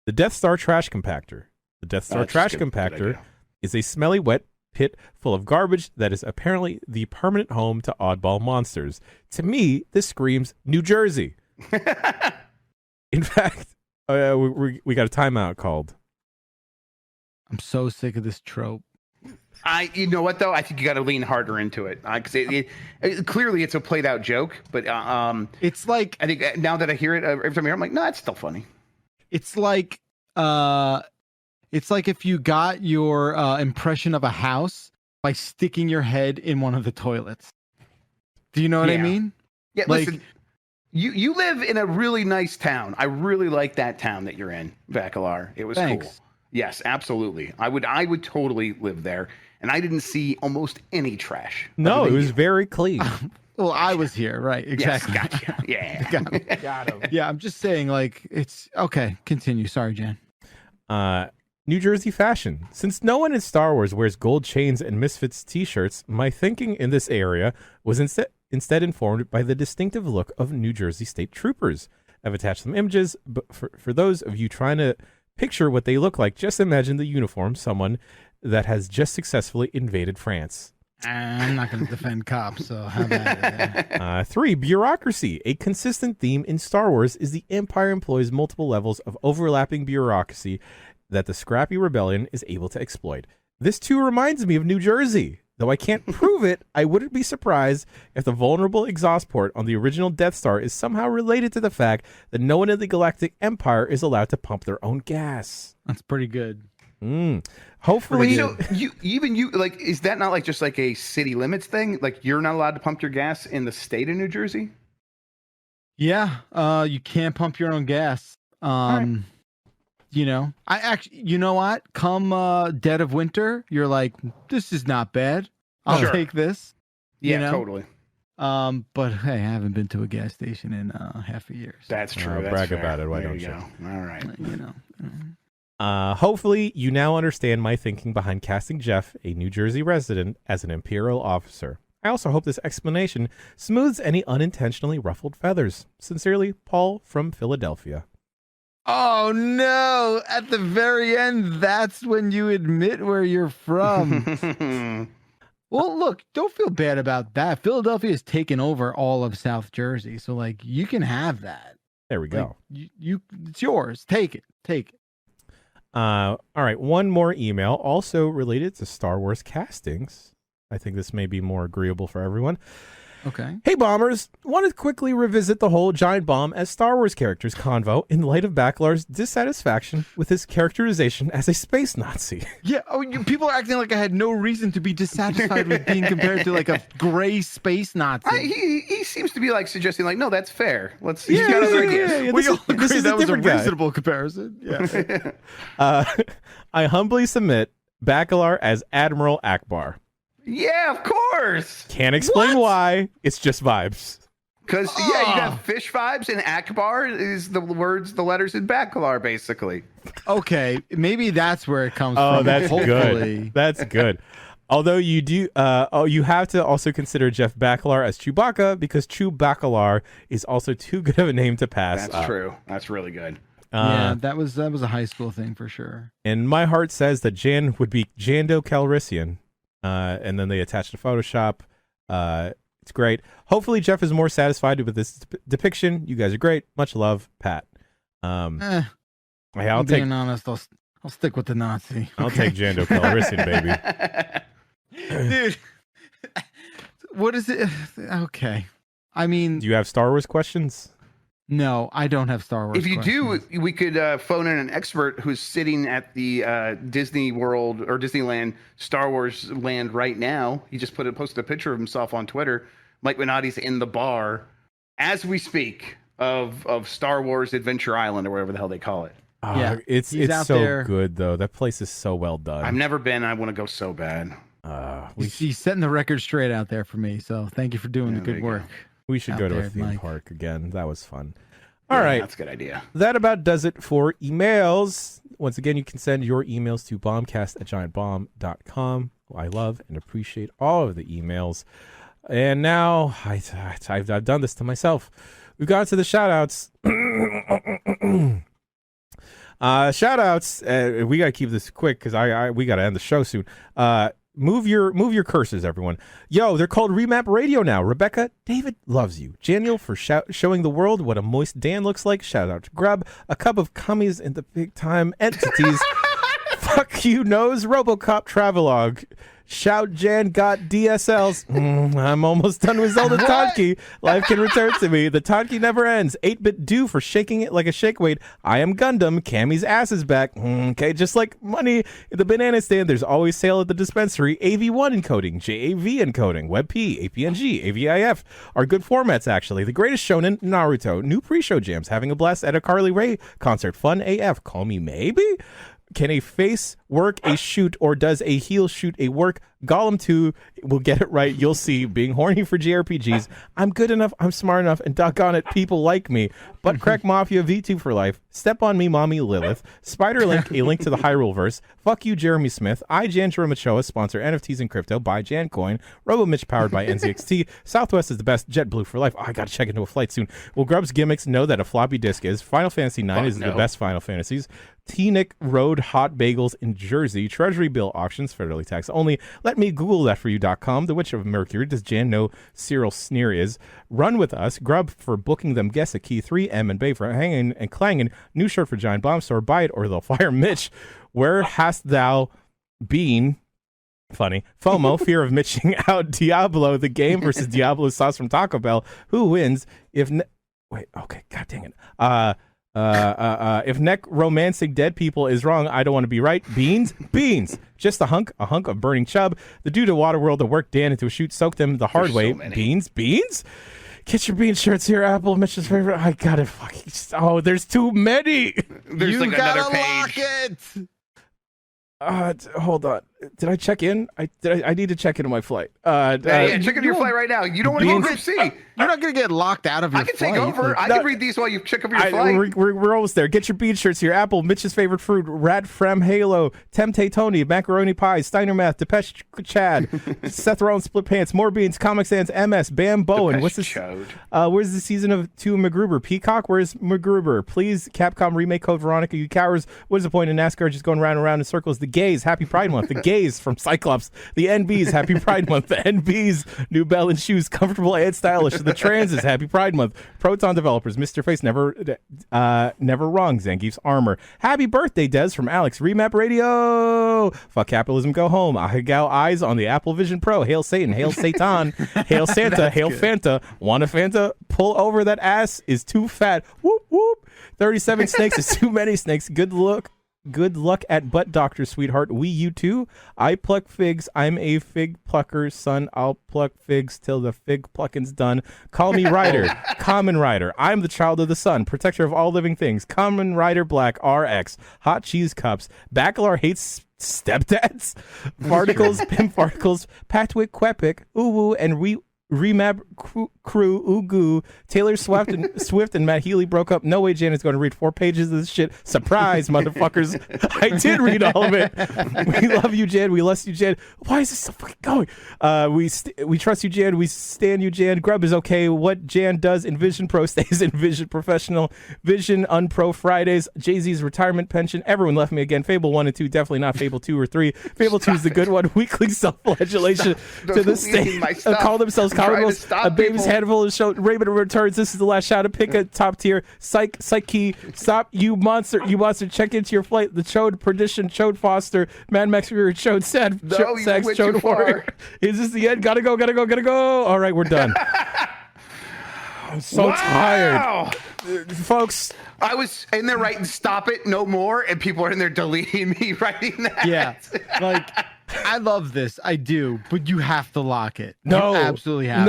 The Death Star trash compactor. The Death Star trash compactor is a smelly, wet pit full of garbage that is apparently the permanent home to oddball monsters. To me, this screams New Jersey. In fact, we got a timeout called. I'm so sick of this trope. You know what though? I think you got to lean harder into it because clearly it's a played out joke. But It's like I think now that I hear it every time I hear it, I'm like, no, it's still funny. it's like if you got your impression of a house by sticking your head in one of the toilets. Do you know what I Yeah. mean? Yeah, Like- listen. You live in a really nice town. I really like that town that you're in, Bacalar. It was Thanks. cool. Yes, absolutely. I would totally live there. And I didn't see almost any trash. No, other it than was you. very clean. Well, I was here, right? Yes, Exactly. gotcha. Yeah. Got him. Yeah, I'm just saying, like, it's okay. Continue. Sorry, Jan. New Jersey fashion. Since no one in Star Wars wears gold chains and Misfits t-shirts, my thinking in this area was instead informed by the distinctive look of New Jersey State Troopers. I've attached some images, but for those of you trying to picture what they look like, just imagine the uniform someone that has just successfully invaded France. I'm not going to defend cops, so how bad? 3. Bureaucracy. A consistent theme in Star Wars is the Empire employs multiple levels of overlapping bureaucracy that the scrappy rebellion is able to exploit. This too reminds me of New Jersey. Though I can't prove it, I wouldn't be surprised if the vulnerable exhaust port on the original Death Star is somehow related to the fact that no one in the Galactic Empire is allowed to pump their own gas. That's pretty good. Hopefully, you like, is that not like just like a city limits thing? Like you're not allowed to pump your gas in the state of New Jersey? Yeah, you can't pump your own gas. Right. I actually, you know what? Come dead of winter, you're like, this is not bad. I'll Sure. take this. Yeah, totally. But hey, I haven't been to a gas station in half a year. So, That's true. That's brag fair. about it. Why There don't you? go. All right. Hopefully, you now understand my thinking behind casting Jeff, a New Jersey resident, as an Imperial officer. I also hope this explanation smooths any unintentionally ruffled feathers. Sincerely, Paul from Philadelphia. Oh no! At the very end, that's when you admit where you're from. Well, look, don't feel bad about that. Philadelphia has taken over all of South Jersey, so like you can have that. There we go. Like, it's yours. Take it. All right, one more email, also related to Star Wars castings. I think this may be more agreeable for everyone. Okay. Hey, Bombers. Want to quickly revisit the whole Giant Bomb as Star Wars characters convo in light of Backlar's dissatisfaction with his characterization as a space Nazi. Yeah. Oh, people are acting like I had no reason to be dissatisfied with being compared to like a gray space Nazi. He seems to be like suggesting like, no, that's fair. Let's. Yeah, he's got other yeah, ideas. yeah, We all agree this is that was a different guy. reasonable comparison. Yeah. I humbly submit Bacalar as Admiral Akbar. Yeah, of course. Can't explain why. It's just vibes. Because you got fish vibes, and Akbar is the letters in Bacalar, basically. Okay, maybe that's where it comes Oh, from. that's Hopefully. good. That's good. Although you do, you have to also consider Jeff Bacalar as Chewbacca because Chew Bacalar is also too good of a name to pass. That's true. That's really good. Yeah, that was a high school thing for sure. And my heart says that Jan would be Jando Calrissian. And then they attached to Photoshop. It's great. Hopefully Jeff is more satisfied with this depiction. You guys are great. Much love, Pat. I'll Being honest, I'll stick with the Nazi. I'll take Jando Calrissian, baby. Dude, what is it? Okay. I mean, Do you have Star Wars questions? no, I don't have Star Wars. If you questions. do, we could phone in an expert who's sitting at the Disney World or Disneyland Star Wars land right now. He just posted a picture of himself on Twitter. Mike Minotti's in the bar as we speak of Star Wars Adventure Island or whatever the hell they call it. Yeah, it's out so there. good though. That place is so well done. I've never been. I want to go so bad. He's setting the record straight out there for me. So thank you for doing the there good you work. We should out go to a there, theme Mike. park again. That was fun. Yeah, All right. that's a good idea. That about does it for emails. Once again, you can send your emails to bombcast@giantbomb.com. I love and appreciate all of the emails. And now I've done this to myself. We've got to the shout outs. Shout outs. We got to keep this quick because we got to end the show soon. Move your cursors, everyone. Yo, they're called Remap Radio now. Rebecca, David loves you. Daniel for showing the world what a moist Dan looks like. Shout out to Grub. A cup of cummies in the big time entities. Fuck you, Nose. Robocop Travelogue. Shout Jan got DSLs. I'm almost done with Zelda TOTK. Life can return to me. The TOTK never ends. 8-bit do for shaking it like a shake weight. I am Gundam. Cammy's ass is back. Okay, just like money in the banana stand, there's always sale at the dispensary. AV1 encoding, JAV encoding, WebP, APNG, AVIF are good formats actually. The greatest shonen, Naruto. New pre-show jams. Having a blast at a Carly Rae concert. Fun AF. Call me maybe? Can a face work a shoot, or does a heel shoot a work? Gollum 2 will get it right. You'll see. Being horny for JRPGs. I'm good enough. I'm smart enough. And doggone it, people like me. Butt Crack Mafia V2 for life. Step on me, Mommy Lilith. Spider Link, a link to the Hyrule verse. Fuck you, Jeremy Smith. I, Jan Machoa, sponsor NFTs and crypto. Buy Jancoin. Robo Mitch powered by NZXT. Southwest is the best. JetBlue for life. Oh, I gotta check into a flight soon. Will Grub's gimmicks know that a floppy disk is? Final Fantasy 9 is the best Final Fantasies. T-Nick Road Hot Bagels in Jersey. Treasury bill auctions, federally tax only. Let me Google that for you.com. The Witch of Mercury. Does Jan know Cyril Sneer is? Run with us. Grub for booking them. Guess a key 3. M and Bay for hanging and clanging. New shirt for Giant Bomb Store. Buy it or they'll fire Mitch. Where hast thou been? Funny. FOMO, fear of mitching out. Diablo, the game versus Diablo sauce from Taco Bell. Who wins? Wait, okay, god dang it. If necromancing dead people is wrong, I don't want to be right. Beans? Beans. Just a hunk of burning chub. The dude at Waterworld that worked Dan into a chute soaked him the hard way. Beans? Beans? Get your bean shirts here, Apple. Mitch's favorite. I got it. Fucking. Oh, there's too many. There's You like gotta another lock page. it. Hold on. Did I check in? I need to check into my flight. Yeah, check into your flight right now. You don't want to go Group C. You're not gonna get locked out of your I can flight. take over. I can read these while you check over your flight. We're almost there. Get your bean shirts here. Apple, Mitch's favorite fruit, Rat Frem Halo, Tempte Tony, Macaroni Pie, Steiner Math, Depeche Chad, Seth Rollins Split Pants, More Beans, Comic Sans, MS, Bam Bowen. What's this? Where's the season of 2 MacGruber? Peacock? Where's MacGruber? Please, Capcom remake Code Veronica. You cowards. What is the point in NASCAR just going round and round in circles? The gays, Happy Pride Month. The gays from Cyclops. The NBs, Happy Pride Month. The NBs, new bell and shoes, comfortable and stylish. The Transes, Happy Pride Month. Proton developers, Mr. Face, never wrong. Zangief's armor. Happy birthday, Des, from Alex. Remap Radio. Fuck capitalism, go home. Ahigao eyes on the Apple Vision Pro. Hail Satan, hail Satan, hail Santa, hail Fanta. Want a Fanta? Pull over that ass is too fat. Whoop whoop. 37 snakes is too many snakes. Good luck at butt doctor, sweetheart. We you too. I pluck figs. I'm a fig plucker, son. I'll pluck figs till the fig plucking's done. Call me Ryder. Common Rider. I'm the child of the sun, protector of all living things. Common Rider Black RX. Hot cheese cups. Bacalar hates stepdads. Farticles, Pim Farticles, Patwick Quepic, Uwu, and Remap Crew, Ugu, Taylor Swift and Matt Healy broke up. No way Janet's going to read 4 pages of this shit. Surprise, motherfuckers. I did read all of it. We love you, Jan. We lust you, Jan. Why is this so fucking going? We trust you, Jan. We stand you, Jan. Grub is okay. What Jan does in Vision Pro stays in Vision Professional. Vision Unpro Fridays. Jay-Z's retirement pension. Everyone left me again. Fable 1 and 2. Definitely not Fable 2 or 3. Fable 2 is the good one. Weekly self-flagellation to the state. Call themselves Commonwealth. A baby's handful is shown. Raymond returns. This is the last shot to pick a top tier. Psyche. Stop, you monster. You monster. Check into your flight. The Chode Perdition. Chode Foster. Mad Max Fury. Chode Sad. Sex. Chode Warrior. Is this the end? Gotta go. All right, we're done. I'm so tired. Folks. I was in there writing "stop it, no more," and people are in there deleting me writing that. Yeah, like I love this, I do, but you have to lock it. No, you absolutely have.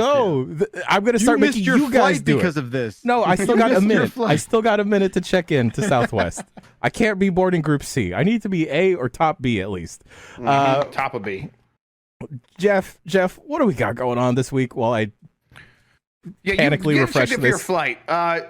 I'm gonna start making you guys do because it. of this. No, I still got a minute. I still got a minute to check in to Southwest. I can't be boarding Group C. I need to be A or top B at least. Top of B. Jeff, what do we got going on this week? While I panically refresh this. Your flight.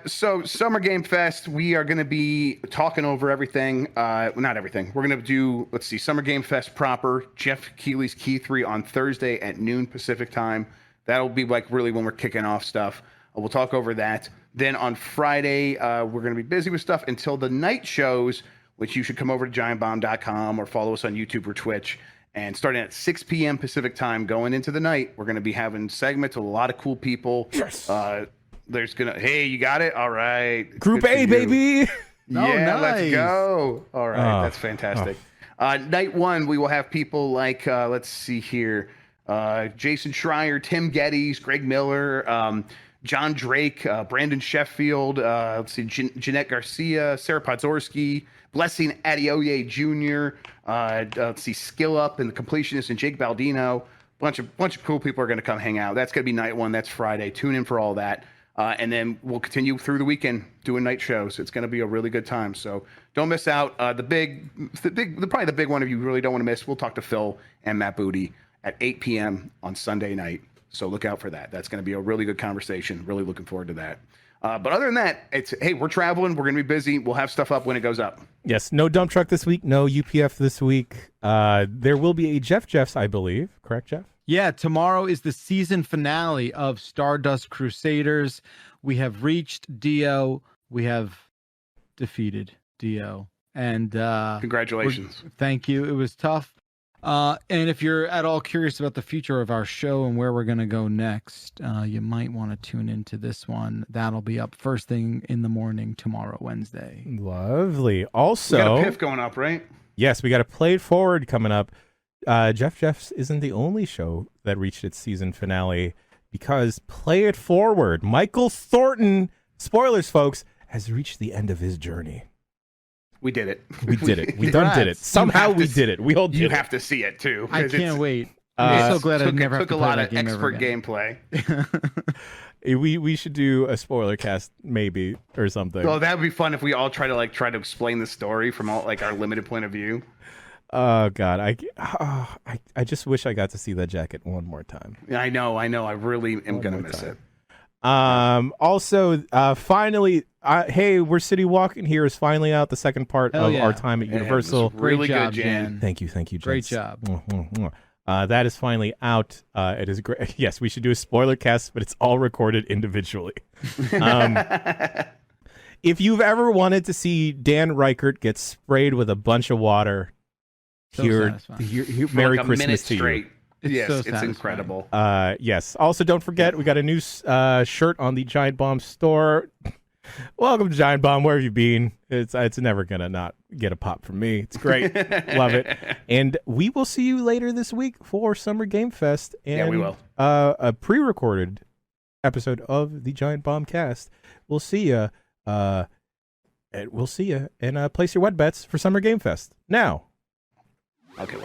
So Summer Game Fest, we are going to be talking over everything. Not everything. We're going to do, Summer Game Fest proper. Jeff Keighley's Key 3 on Thursday at noon Pacific time. That'll be like really when we're kicking off stuff. We'll talk over that. Then on Friday, we're going to be busy with stuff until the night shows, which you should come over to giantbomb.com or follow us on YouTube or Twitch. And starting at 6 p.m. Pacific time, going into the night, we're going to be having segments with a lot of cool people. Yes. There's hey, you got it? All right. Group A, baby. Nice. Let's go. All right, that's fantastic. Night 1, we will have people like, let's see here, Jason Schreier, Tim Geddes, Greg Miller, John Drake, Brandon Sheffield, Jeanette Garcia, Sarah Podzorski, Blessing Adeoye Jr., Skill Up and the Completionist and Jake Baldino. Bunch of cool people are going to come hang out. That's going to be night 1. That's Friday. Tune in for all that. And then we'll continue through the weekend doing night shows. It's going to be a really good time. So don't miss out. Probably the big one if you really don't want to miss. We'll talk to Phil and Matt Booty at 8 p.m. on Sunday night. So look out for that. That's going to be a really good conversation. Really looking forward to that. But other than that, we're traveling. We're going to be busy. We'll have stuff up when it goes up. Yes, no dump truck this week. No UPF this week. There will be a Jeff's, I believe. Correct, Jeff? Yeah, tomorrow is the season finale of Stardust Crusaders. We have reached Dio. We have defeated Dio. And congratulations. Thank you. It was tough. And if you're at all curious about the future of our show and where we're going to go next, you might want to tune into this one. That'll be up first thing in the morning tomorrow, Wednesday. Lovely. Also, we got a PIF going up, right? Yes, we got a Play It Forward coming up. Jeff's isn't the only show that reached its season finale because Play It Forward, Michael Thornton, spoilers, folks, has reached the end of his journey. We did it. We did it. We done did it. Somehow we did it. We all did You it. have to see it too. I 'cause can't wait. I'm so glad I never have took to a play lot that of game ever expert again. gameplay. We should do a spoiler cast maybe or something. Well, that would be fun if we all try to explain the story from all like our limited point of view. Oh God, I just wish I got to see that jacket one more time. Yeah, I know. I really am gonna miss it. Also, finally, hey, we're City Walking here is finally out. The second part Hell of yeah. our time at Man, Universal. it was really Great job, good, Jan. Jan. Thank you, Great gents. job. That is finally out. It is great. Yes, we should do a spoiler cast, but it's all recorded individually. If you've ever wanted to see Dan Reichert get sprayed with a bunch of water, So satisfying. here, For Merry like a minute Christmas to straight. It's Yes, so it's satisfying. incredible. you. Yes. Also, don't forget, we got a new shirt on the Giant Bomb store. Welcome to Giant Bomb. Where have you been? It's never gonna not get a pop from me. It's great. Love it. And we will see you later this week for Summer Game Fest. And, Yeah, we will. A pre-recorded episode of the Giant Bomb cast. We'll see you. And place your wet bets for Summer Game Fest now. Okay.